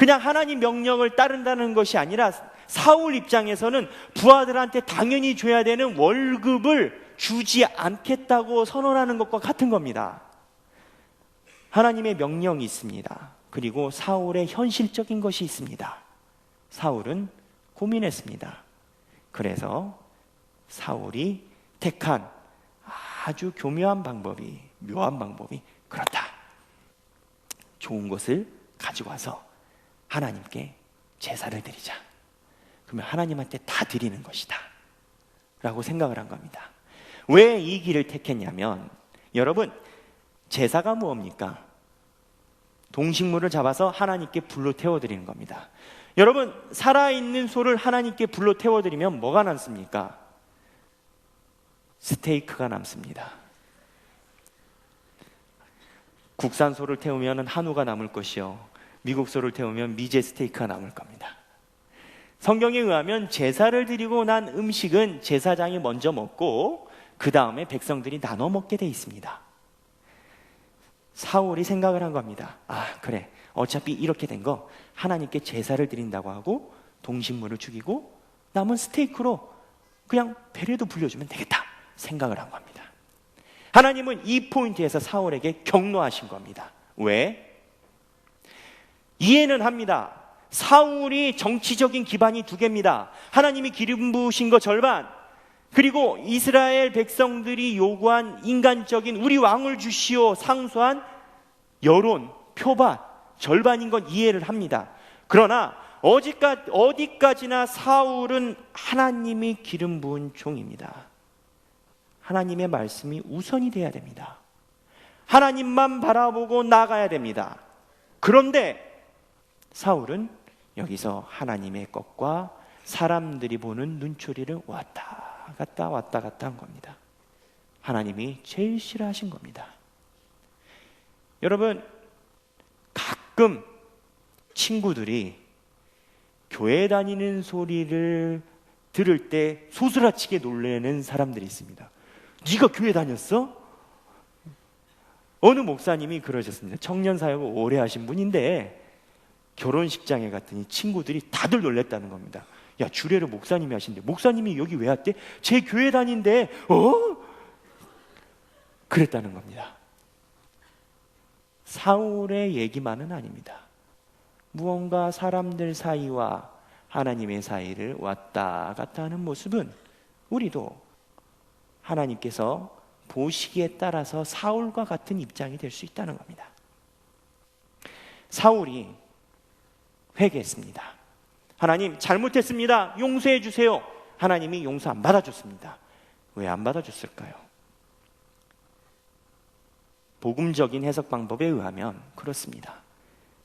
C: 그냥 하나님 명령을 따른다는 것이 아니라 사울 입장에서는 부하들한테 당연히 줘야 되는 월급을 주지 않겠다고 선언하는 것과 같은 겁니다. 하나님의 명령이 있습니다. 그리고 사울의 현실적인 것이 있습니다. 사울은 고민했습니다. 그래서 사울이 택한 아주 묘한 방법이 그렇다. 좋은 것을 가지고 와서 하나님께 제사를 드리자. 그러면 하나님한테 다 드리는 것이다 라고 생각을 한 겁니다. 왜 이 길을 택했냐면, 여러분, 제사가 뭡니까? 동식물을 잡아서 하나님께 불로 태워드리는 겁니다. 여러분, 살아있는 소를 하나님께 불로 태워드리면 뭐가 남습니까? 스테이크가 남습니다. 국산 소를 태우면 한우가 남을 것이요, 미국 소를 태우면 미제 스테이크가 남을 겁니다. 성경에 의하면 제사를 드리고 난 음식은 제사장이 먼저 먹고 그 다음에 백성들이 나눠 먹게 돼 있습니다. 사울이 생각을 한 겁니다. 그래, 어차피 이렇게 된 거 하나님께 제사를 드린다고 하고 동식물을 죽이고 남은 스테이크로 그냥 배려도 불려주면 되겠다 생각을 한 겁니다. 하나님은 이 포인트에서 사울에게 경로하신 겁니다. 왜? 이해는 합니다. 사울이 정치적인 기반이 두 개입니다. 하나님이 기름 부으신 거 절반, 그리고 이스라엘 백성들이 요구한 인간적인 우리 왕을 주시오 상소한 여론, 표밭 절반인 건 이해를 합니다. 그러나 어디까지나 사울은 하나님이 기름 부은 종입니다. 하나님의 말씀이 우선이 돼야 됩니다. 하나님만 바라보고 나가야 됩니다. 그런데 사울은 여기서 하나님의 것과 사람들이 보는 눈초리를 왔다 갔다 한 겁니다. 하나님이 제일 싫어하신 겁니다. 여러분, 가끔 친구들이 교회 다니는 소리를 들을 때 소스라치게 놀라는 사람들이 있습니다. 네가 교회 다녔어? 어느 목사님이 그러셨습니다. 청년 사역을 오래 하신 분인데 결혼식장에 갔더니 친구들이 다들 놀랬다는 겁니다. 야, 주례를 목사님이 하신대. 목사님이 여기 왜 왔대? 제 교회 다닌대. 그랬다는 겁니다. 사울의 얘기만은 아닙니다. 무언가 사람들 사이와 하나님의 사이를 왔다 갔다 하는 모습은 우리도 하나님께서 보시기에 따라서 사울과 같은 입장이 될 수 있다는 겁니다. 사울이 회개했습니다. 하나님, 잘못했습니다. 용서해 주세요. 하나님이 용서 안 받아줬습니다. 왜 안 받아줬을까요? 복음적인 해석 방법에 의하면 그렇습니다.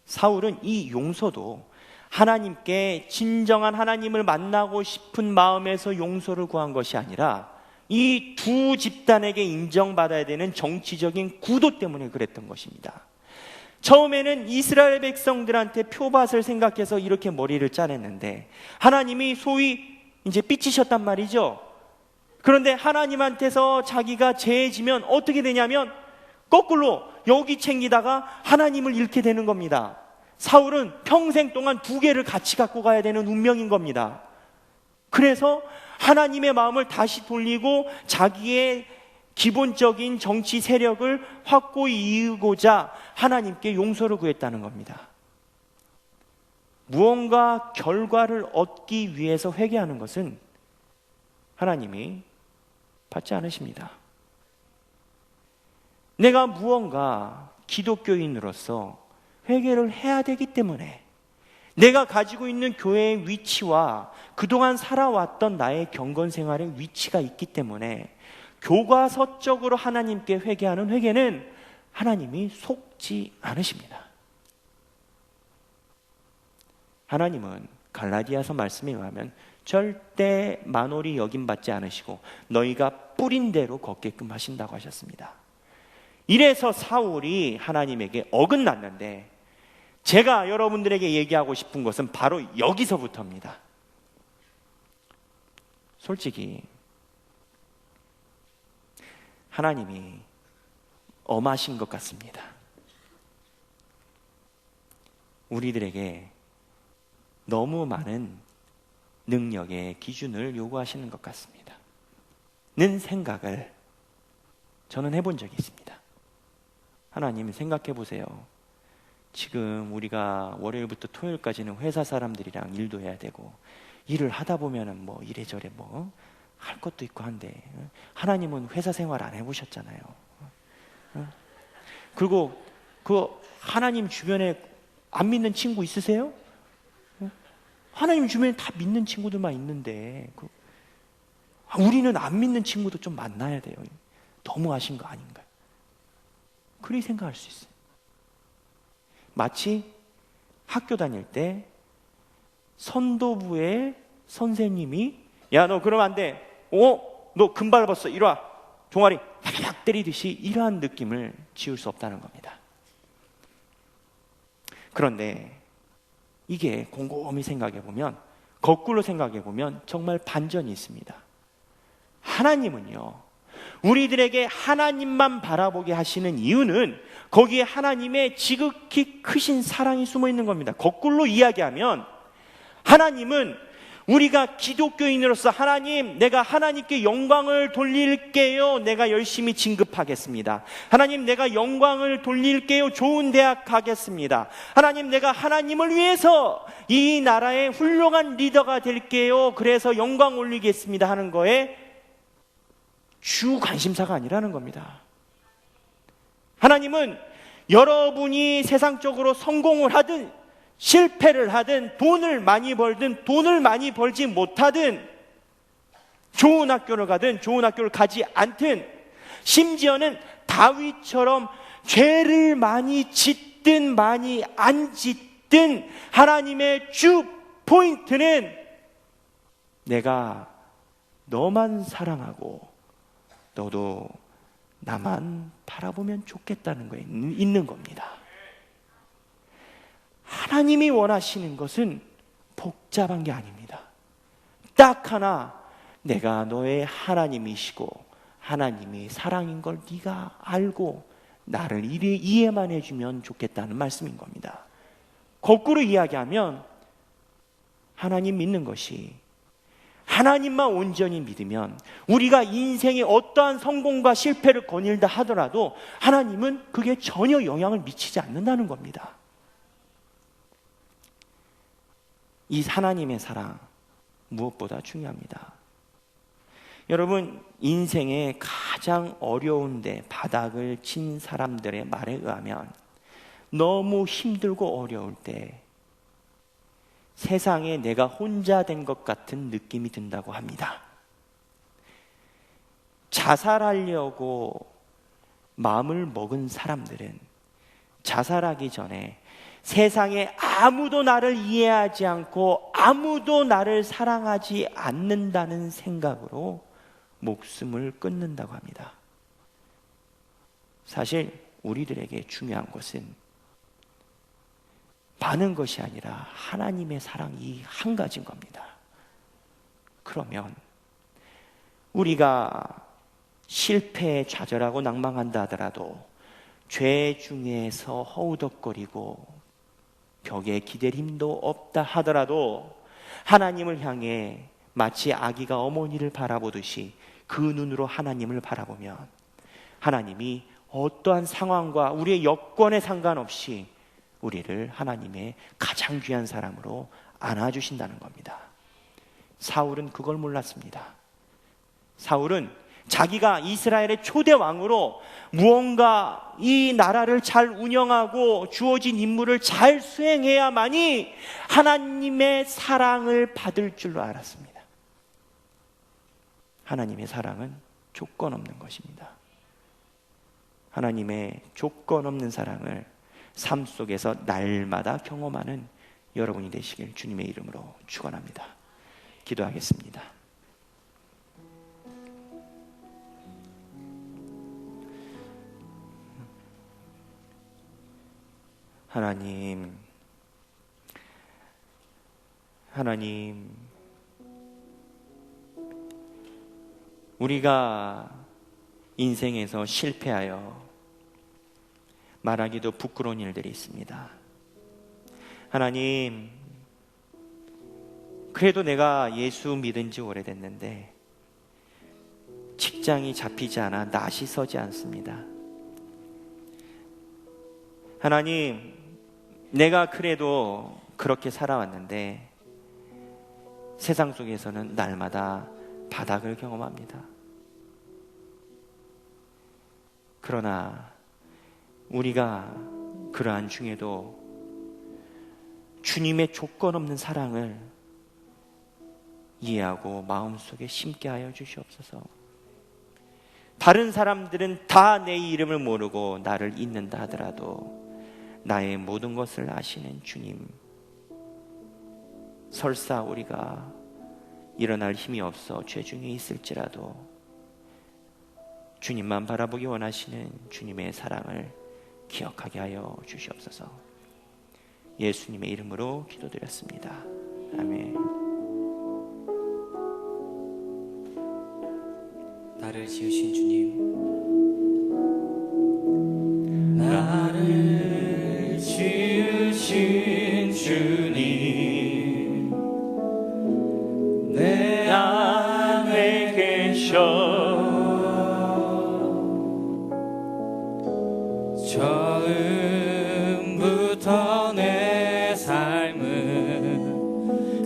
C: 사울은 이 용서도 하나님께 진정한 하나님을 만나고 싶은 마음에서 용서를 구한 것이 아니라 이 두 집단에게 인정받아야 되는 정치적인 구도 때문에 그랬던 것입니다. 처음에는 이스라엘 백성들한테 표밭을 생각해서 이렇게 머리를 짜냈는데 하나님이 소위 이제 삐치셨단 말이죠. 그런데 하나님한테서 자기가 죄지면 어떻게 되냐면 거꾸로 여기 챙기다가 하나님을 잃게 되는 겁니다. 사울은 평생 동안 두 개를 같이 갖고 가야 되는 운명인 겁니다. 그래서 하나님의 마음을 다시 돌리고 자기의 기본적인 정치 세력을 확고히 이루고자 하나님께 용서를 구했다는 겁니다. 무언가 결과를 얻기 위해서 회개하는 것은 하나님이 받지 않으십니다. 내가 무언가 기독교인으로서 회개를 해야 되기 때문에, 내가 가지고 있는 교회의 위치와 그동안 살아왔던 나의 경건 생활의 위치가 있기 때문에 교과서적으로 하나님께 회개하는 회개는 하나님이 속지 않으십니다. 하나님은 갈라디아서 말씀에 의하면 절대 만홀히 여김받지 않으시고 너희가 뿌린 대로 걷게끔 하신다고 하셨습니다. 이래서 사울이 하나님에게 어긋났는데, 제가 여러분들에게 얘기하고 싶은 것은 바로 여기서부터입니다. 솔직히 하나님이 엄하신 것 같습니다. 우리들에게 너무 많은 능력의 기준을 요구하시는 것 같습니다. 는 생각을 저는 해본 적이 있습니다. 하나님, 생각해 보세요. 지금 우리가 월요일부터 토요일까지는 회사 사람들이랑 일도 해야 되고, 일을 하다 보면은 뭐 이래저래 뭐 할 것도 있고 한데, 하나님은 회사 생활 안 해보셨잖아요. 그리고 그 하나님 주변에 안 믿는 친구 있으세요? 하나님 주변에 다 믿는 친구들만 있는데, 우리는 안 믿는 친구도 좀 만나야 돼요. 너무하신 거 아닌가요? 그리 생각할 수 있어요. 마치 학교 다닐 때 선도부의 선생님이, 야, 너 그러면 안 돼. 너 금 밟았어. 이리 와. 종아리 팍팍 때리듯이 이러한 느낌을 지울 수 없다는 겁니다. 그런데 이게 곰곰이 생각해 보면, 거꾸로 생각해 보면 정말 반전이 있습니다. 하나님은요, 우리들에게 하나님만 바라보게 하시는 이유는 거기에 하나님의 지극히 크신 사랑이 숨어 있는 겁니다. 거꾸로 이야기하면, 하나님은 우리가 기독교인으로서, 하나님, 내가 하나님께 영광을 돌릴게요, 내가 열심히 진급하겠습니다. 하나님, 내가 영광을 돌릴게요, 좋은 대학 가겠습니다. 하나님, 내가 하나님을 위해서 이 나라의 훌륭한 리더가 될게요, 그래서 영광 올리겠습니다 하는 거에 주 관심사가 아니라는 겁니다. 하나님은 여러분이 세상적으로 성공을 하든 실패를 하든, 돈을 많이 벌든 돈을 많이 벌지 못하든, 좋은 학교를 가든 좋은 학교를 가지 않든, 심지어는 다윗처럼 죄를 많이 짓든 많이 안 짓든, 하나님의 주 포인트는 내가 너만 사랑하고 너도 나만 바라보면 좋겠다는 거에 있는 겁니다. 하나님이 원하시는 것은 복잡한 게 아닙니다. 딱 하나, 내가 너의 하나님이시고 하나님이 사랑인 걸 네가 알고 나를 이해만 해주면 좋겠다는 말씀인 겁니다. 거꾸로 이야기하면, 하나님 믿는 것이, 하나님만 온전히 믿으면 우리가 인생의 어떠한 성공과 실패를 거닐다 하더라도 하나님은 그게 전혀 영향을 미치지 않는다는 겁니다. 이 하나님의 사랑, 무엇보다 중요합니다. 여러분, 인생의 가장 어려운데 바닥을 친 사람들의 말에 의하면, 너무 힘들고 어려울 때 세상에 내가 혼자 된 것 같은 느낌이 든다고 합니다. 자살하려고 마음을 먹은 사람들은 자살하기 전에 세상에 아무도 나를 이해하지 않고 아무도 나를 사랑하지 않는다는 생각으로 목숨을 끊는다고 합니다. 사실 우리들에게 중요한 것은 많은 것이 아니라 하나님의 사랑이 한 가지인 겁니다. 그러면 우리가 실패에 좌절하고 낭망한다 하더라도, 죄 중에서 허우덕거리고 벽에 기댈 힘도 없다 하더라도, 하나님을 향해 마치 아기가 어머니를 바라보듯이 그 눈으로 하나님을 바라보면, 하나님이 어떠한 상황과 우리의 여건에 상관없이 우리를 하나님의 가장 귀한 사람으로 안아주신다는 겁니다. 사울은 그걸 몰랐습니다. 사울은 자기가 이스라엘의 초대 왕으로 무언가 이 나라를 잘 운영하고 주어진 임무를 잘 수행해야만이 하나님의 사랑을 받을 줄로 알았습니다. 하나님의 사랑은 조건 없는 것입니다. 하나님의 조건 없는 사랑을 삶 속에서 날마다 경험하는 여러분이 되시길 주님의 이름으로 축원합니다. 기도하겠습니다. 하나님, 우리가 인생에서 실패하여 말하기도 부끄러운 일들이 있습니다. 하나님, 그래도 내가 예수 믿은 지 오래됐는데 직장이 잡히지 않아 낯이 서지 않습니다. 하나님, 내가 그래도 그렇게 살아왔는데 세상 속에서는 날마다 바닥을 경험합니다. 그러나 우리가 그러한 중에도 주님의 조건 없는 사랑을 이해하고 마음속에 심게 하여 주시옵소서. 다른 사람들은 다 내 이름을 모르고 나를 잊는다 하더라도 나의 모든 것을 아시는 주님, 설사 우리가 일어날 힘이 없어 죄 중에 있을지라도 주님만 바라보기 원하시는 주님의 사랑을 기억하게 하여 주시옵소서. 예수님의 이름으로 기도드렸습니다. 아멘.
B: 나를 지으신 주님, 나를 지으신 주님, 내 안에 계셔. 처음부터 내 삶은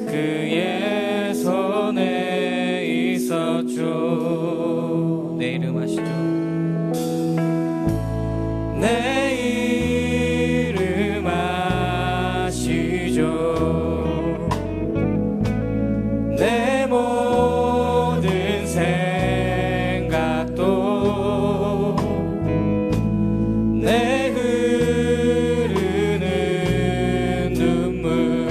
B: 그의 손에 있었죠. 내 이름 아시죠? 내 이름 아시죠? 내 모든 생각도 내 흐르는 눈물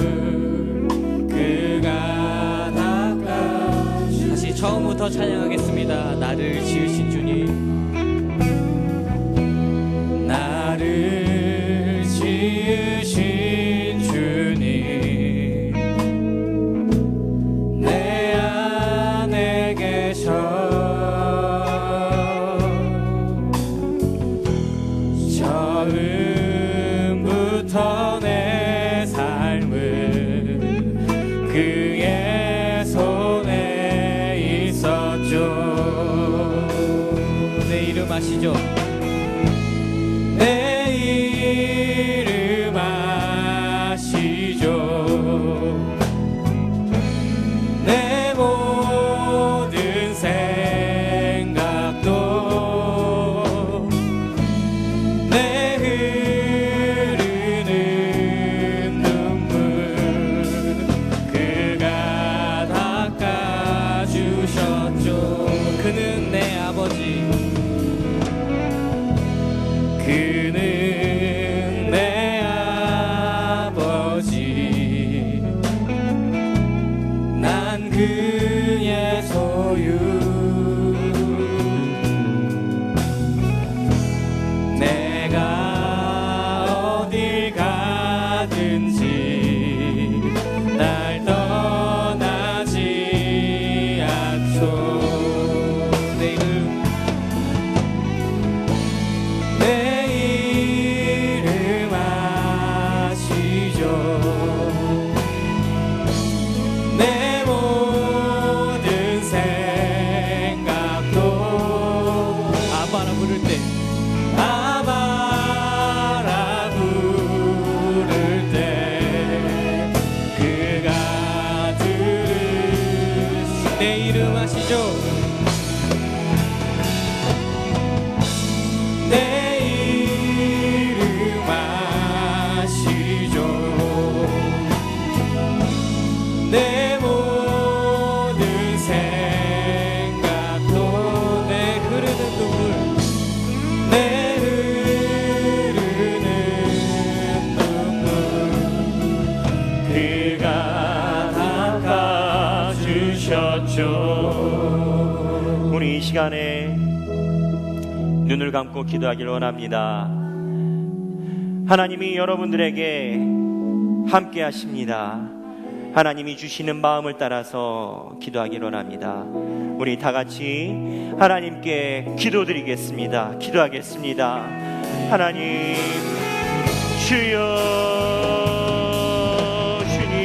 B: 그가 닦아주시죠. 다시 처음부터 찬양하겠습니다. 나를 지으신 주님, 나를 지으신 주님, 내 안에 계셔. 처음부터 내 삶은 그의 손에 있었죠. 내 이름 아시죠? 내 이름 아시죠? 내 모든 생각도 내 흐르는 눈물 그가 닦아주셨죠. 그는 내 아버지, 그는 내 아버지, 난 그의 소유. 내가 어딜 가든지 날 떠나지 않죠. 내 이름, 내 이름 아시죠? 내 모든 생각도 아바라 부를 때, 아바라 부를 때 그가 들으시. 내 이름 아시죠? 내 이름 아시죠? 내 모든 생각도 내 흐르는 눈물, 내 흐르는 눈물 그가 닦아주셨죠.
C: 우리 이 시간에 눈을 감고 기도하길 원합니다. 하나님이 여러분들에게 함께 하십니다. 하나님이 주시는 마음을 따라서 기도하길 원합니다. 우리 다 같이 하나님께 기도드리겠습니다. 기도하겠습니다. 하나님, 주여, 주님,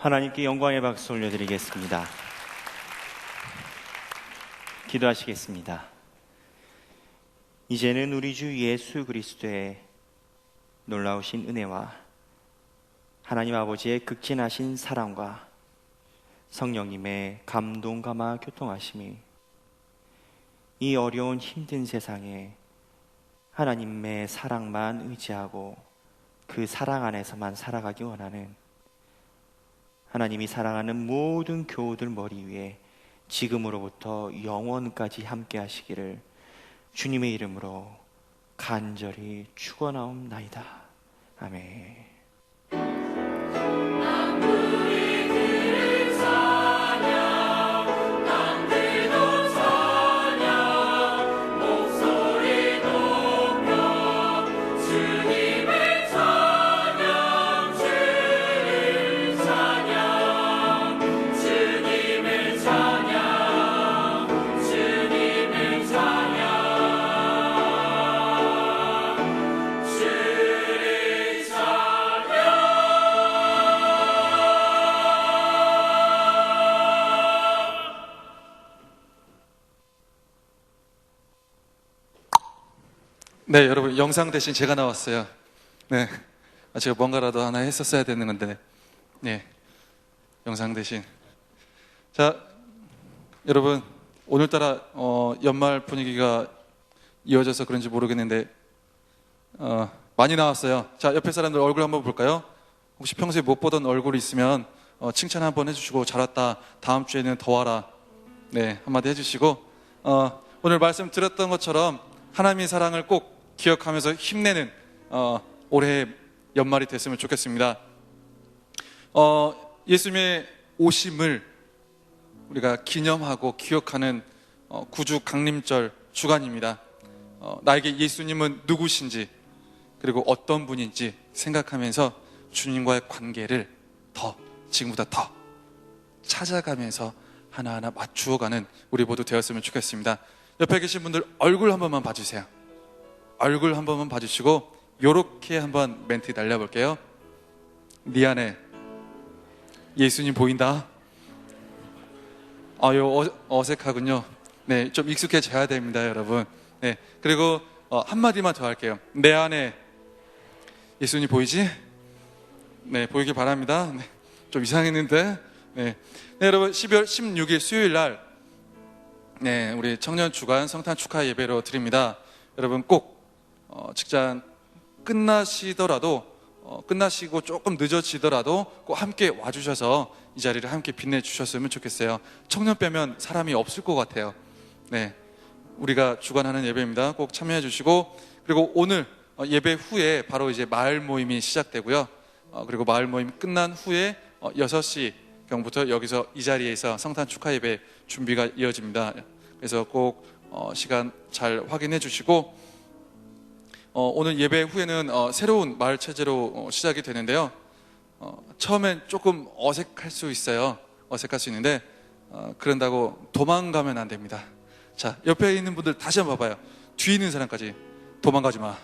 C: 하나님께 영광의 박수 올려드리겠습니다. 기도하시겠습니다. 이제는 우리 주 예수 그리스도의 놀라우신 은혜와 하나님 아버지의 극진하신 사랑과 성령님의 감동 감화 교통하심이 이 어려운 힘든 세상에 하나님의 사랑만 의지하고 그 사랑 안에서만 살아가기 원하는 하나님이 사랑하는 모든 교우들 머리 위에 지금으로부터 영원까지 함께 하시기를 주님의 이름으로 간절히 축원하옵나이다. 아멘.
E: 네, 여러분, 영상 대신 제가 나왔어요. 네, 제가 뭔가라도 하나 했었어야 되는 건데, 네, 영상 대신. 자, 여러분, 오늘따라 연말 분위기가 이어져서 그런지 모르겠는데 많이 나왔어요. 자, 옆에 사람들 얼굴 한번 볼까요? 혹시 평소에 못 보던 얼굴이 있으면 칭찬 한번 해주시고, 잘 왔다, 다음 주에는 더 와라, 네, 한마디 해주시고, 오늘 말씀 드렸던 것처럼 하나님의 사랑을 꼭 기억하면서 힘내는 올해 연말이 됐으면 좋겠습니다. 예수님의 오심을 우리가 기념하고 기억하는 구주 강림절 주간입니다. 나에게 예수님은 누구신지, 그리고 어떤 분인지 생각하면서 주님과의 관계를 지금보다 더 찾아가면서 하나하나 맞추어가는 우리 모두 되었으면 좋겠습니다. 옆에 계신 분들 얼굴 한 번만 봐주세요. 얼굴 한 번만 봐주시고 요렇게 한번 멘트 날려볼게요. 네 안에 예수님 보인다? 어색하군요. 네, 좀 익숙해져야 됩니다, 여러분. 네, 그리고 한마디만 더 할게요. 내 안에 예수님 보이지? 네, 보이길 바랍니다. 네, 좀 이상했는데. 네, 여러분, 12월 16일 수요일 날, 네, 우리 청년 주간 성탄 축하 예배로 드립니다. 여러분 꼭 직장 끝나시더라도 끝나시고 조금 늦어지더라도 꼭 함께 와주셔서 이 자리를 함께 빛내주셨으면 좋겠어요. 청년 빼면 사람이 없을 것 같아요. 네, 우리가 주관하는 예배입니다. 꼭 참여해 주시고, 그리고 오늘 예배 후에 바로 이제 마을 모임이 시작되고요. 그리고 마을 모임 끝난 후에 6시경부터 여기서 이 자리에서 성탄 축하 예배 준비가 이어집니다. 그래서 꼭 시간 잘 확인해 주시고, 오늘 예배 후에는 새로운 마을 체제로 시작이 되는데요. 처음엔 조금 어색할 수 있어요. 어색할 수 있는데 그런다고 도망가면 안 됩니다. 자, 옆에 있는 분들 다시 한번 봐봐요. 뒤에 있는 사람까지 도망가지 마.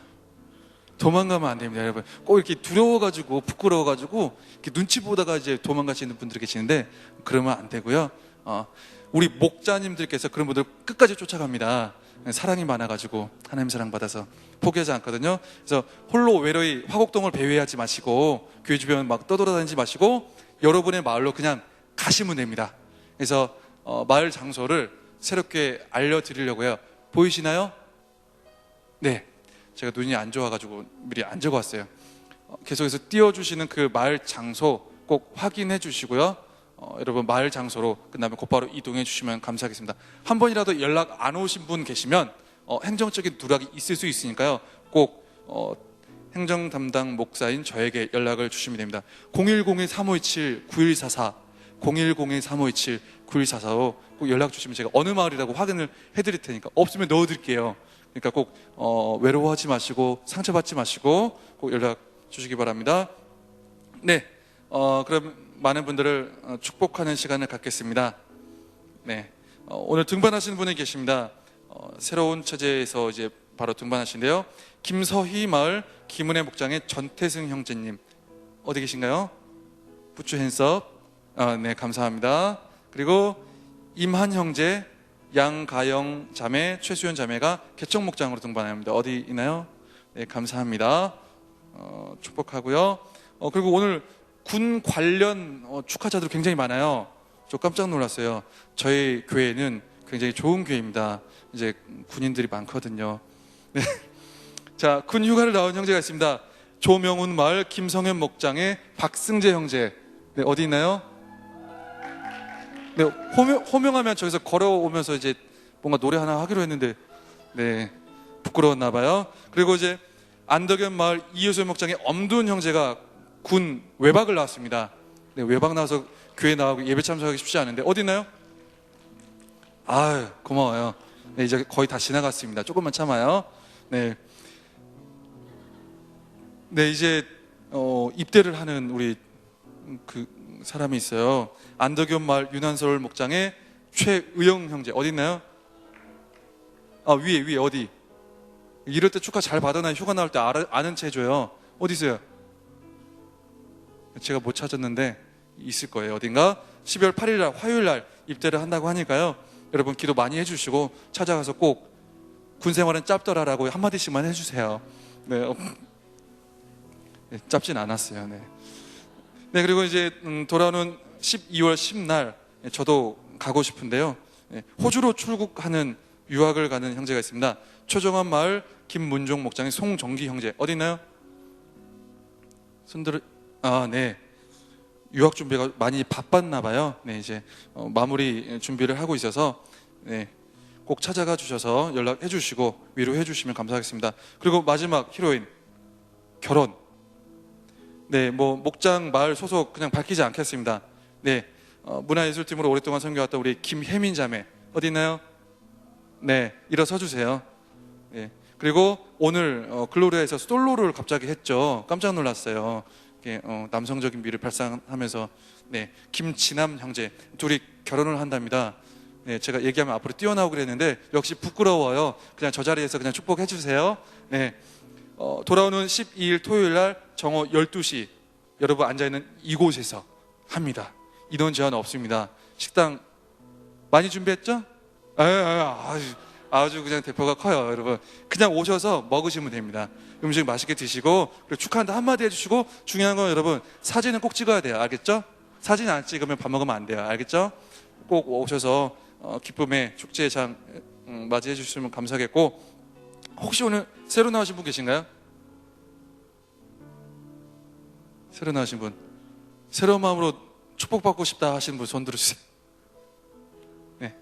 E: 도망가면 안 됩니다, 여러분. 꼭 이렇게 두려워가지고 부끄러워가지고 이렇게 눈치 보다가 이제 도망가시는 분들이 계시는데 그러면 안 되고요. 우리 목자님들께서 그런 분들 끝까지 쫓아갑니다. 사랑이 많아가지고 하나님 사랑 받아서 포기하지 않거든요. 그래서 홀로 외로이 화곡동을 배회하지 마시고 교회 주변 막 떠돌아다니지 마시고 여러분의 마을로 그냥 가시면 됩니다. 그래서 마을 장소를 새롭게 알려드리려고요. 보이시나요? 네, 제가 눈이 안 좋아가지고 미리 안 적어왔어요. 계속해서 띄워주시는 그 마을 장소 꼭 확인해 주시고요. 여러분 마을 장소로 끝나면 곧바로 이동해 주시면 감사하겠습니다. 한 번이라도 연락 안 오신 분 계시면 행정적인 누락이 있을 수 있으니까요. 꼭 행정 담당 목사인 저에게 연락을 주시면 됩니다. 0101-3527-9144 0101-3527-9144로 꼭 연락 주시면 제가 어느 마을이라고 확인을 해드릴 테니까, 없으면 넣어드릴게요. 그러니까 꼭 외로워하지 마시고 상처받지 마시고 꼭 연락 주시기 바랍니다. 네, 그럼 많은 분들을 축복하는 시간을 갖겠습니다. 네, 오늘 등반하시는 분이 계십니다. 새로운 체제에서 이제 바로 등반하신데요. 김서희 마을 김은혜 목장의 전태승 형제님 어디 계신가요? 부추 핸섭. 네, 감사합니다. 그리고 임한 형제, 양가영 자매, 최수연 자매가 개척 목장으로 등반합니다. 어디 있나요? 네, 감사합니다. 축복하고요. 그리고 오늘 군 관련 축하자들 굉장히 많아요. 저 깜짝 놀랐어요. 저희 교회는 굉장히 좋은 교회입니다. 이제 군인들이 많거든요. 네. 자, 군 휴가를 나온 형제가 있습니다. 조명훈 마을 김성현 목장의 박승재 형제. 네, 어디 있나요? 네, 호명하면 저기서 걸어오면서 이제 뭔가 노래 하나 하기로 했는데, 네, 부끄러웠나 봐요. 그리고 이제 안덕연 마을 이효솔 목장의 엄두훈 형제가 군 외박을 나왔습니다. 네, 외박 나와서 교회 나오고 예배 참석하기 쉽지 않은데 어디 있나요? 아유, 고마워요. 네, 이제 거의 다 지나갔습니다. 조금만 참아요. 네, 네, 이제 입대를 하는 우리 그 사람이 있어요. 안덕연 마을 윤한솔 목장의 최의영 형제 어디 있나요? 위에 어디? 이럴 때 축하 잘 받아놔요. 휴가 나올 때 아는 체 해줘요. 어디 있어요? 제가 못 찾았는데 있을 거예요. 어딘가 12월 8일 날 화요일 날 입대를 한다고 하니까요. 여러분 기도 많이 해주시고 찾아가서 꼭 군생활은 짭더라라고 한마디씩만 해주세요. 네, 네, 짭진 않았어요. 네. 네, 그리고 이제 돌아오는 12월 10날 저도 가고 싶은데요. 네, 호주로 출국하는 유학을 가는 형제가 있습니다. 초정원 마을 김문종 목장의 송정기 형제 어디 있나요? 손들을 네. 유학 준비가 많이 바빴나 봐요. 네, 이제 마무리 준비를 하고 있어서 네, 꼭 찾아가 주셔서 연락해 주시고 위로해 주시면 감사하겠습니다. 그리고 마지막 히로인 결혼. 네, 뭐 목장 마을 소속 그냥 밝히지 않겠습니다. 네, 문화예술팀으로 오랫동안 섬겨왔던 우리 김혜민 자매 어디 있나요? 네, 일어서 주세요. 네, 그리고 오늘 글로리아에서 솔로를 갑자기 했죠. 깜짝 놀랐어요. 남성적인 미를 발산하면서 네, 김진남 형제 둘이 결혼을 한답니다. 네, 제가 얘기하면 앞으로 뛰어나오고 그랬는데 역시 부끄러워요. 그냥 저 자리에서 그냥 축복해 주세요. 네, 돌아오는 12일 토요일 날 정오 12시 여러분 앉아있는 이곳에서 합니다. 인원 제한 없습니다. 식당 많이 준비했죠? 아주 그냥 대표가 커요. 여러분 그냥 오셔서 먹으시면 됩니다. 음식 맛있게 드시고 그리고 축하한다 한마디 해주시고 중요한 건 여러분 사진은 꼭 찍어야 돼요. 알겠죠? 사진 안 찍으면 밥 먹으면 안 돼요. 알겠죠? 꼭 오셔서 기쁨의 축제장 맞이해 주시면 감사하겠고 혹시 오늘 새로 나오신 분 계신가요? 새로 나오신 분 새로운 마음으로 축복받고 싶다 하시는 분 손 들어주세요. 네,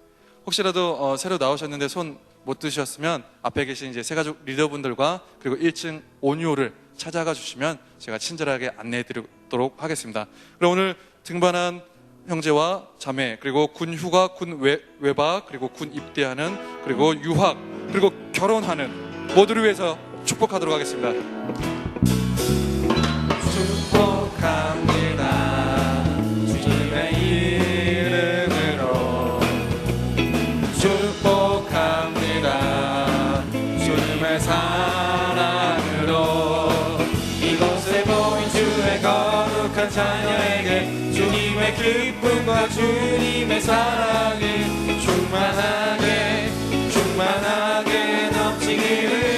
E: 혹시라도 새로 나오셨는데 손 못 드셨으면 앞에 계신 이제 새가족 리더분들과 그리고 1층 온유를 찾아가 주시면 제가 친절하게 안내해 드리도록 하겠습니다. 그럼 오늘 등반한 형제와 자매 그리고 군 휴가, 군 외박 그리고 군 입대하는 그리고 유학 그리고 결혼하는 모두를 위해서 축복하도록 하겠습니다.
B: 축복합니다. 주님의 이름으로 축복합니다. 주님의 사랑으로 이곳에 모인 주의 거룩한 자녀에게 주님의 기쁨과 주님의 사랑이 충만하게 넘치기를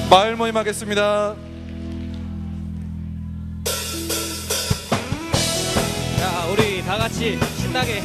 E: 마을 모임하겠습니다.
B: 자, 우리 다 같이 신나게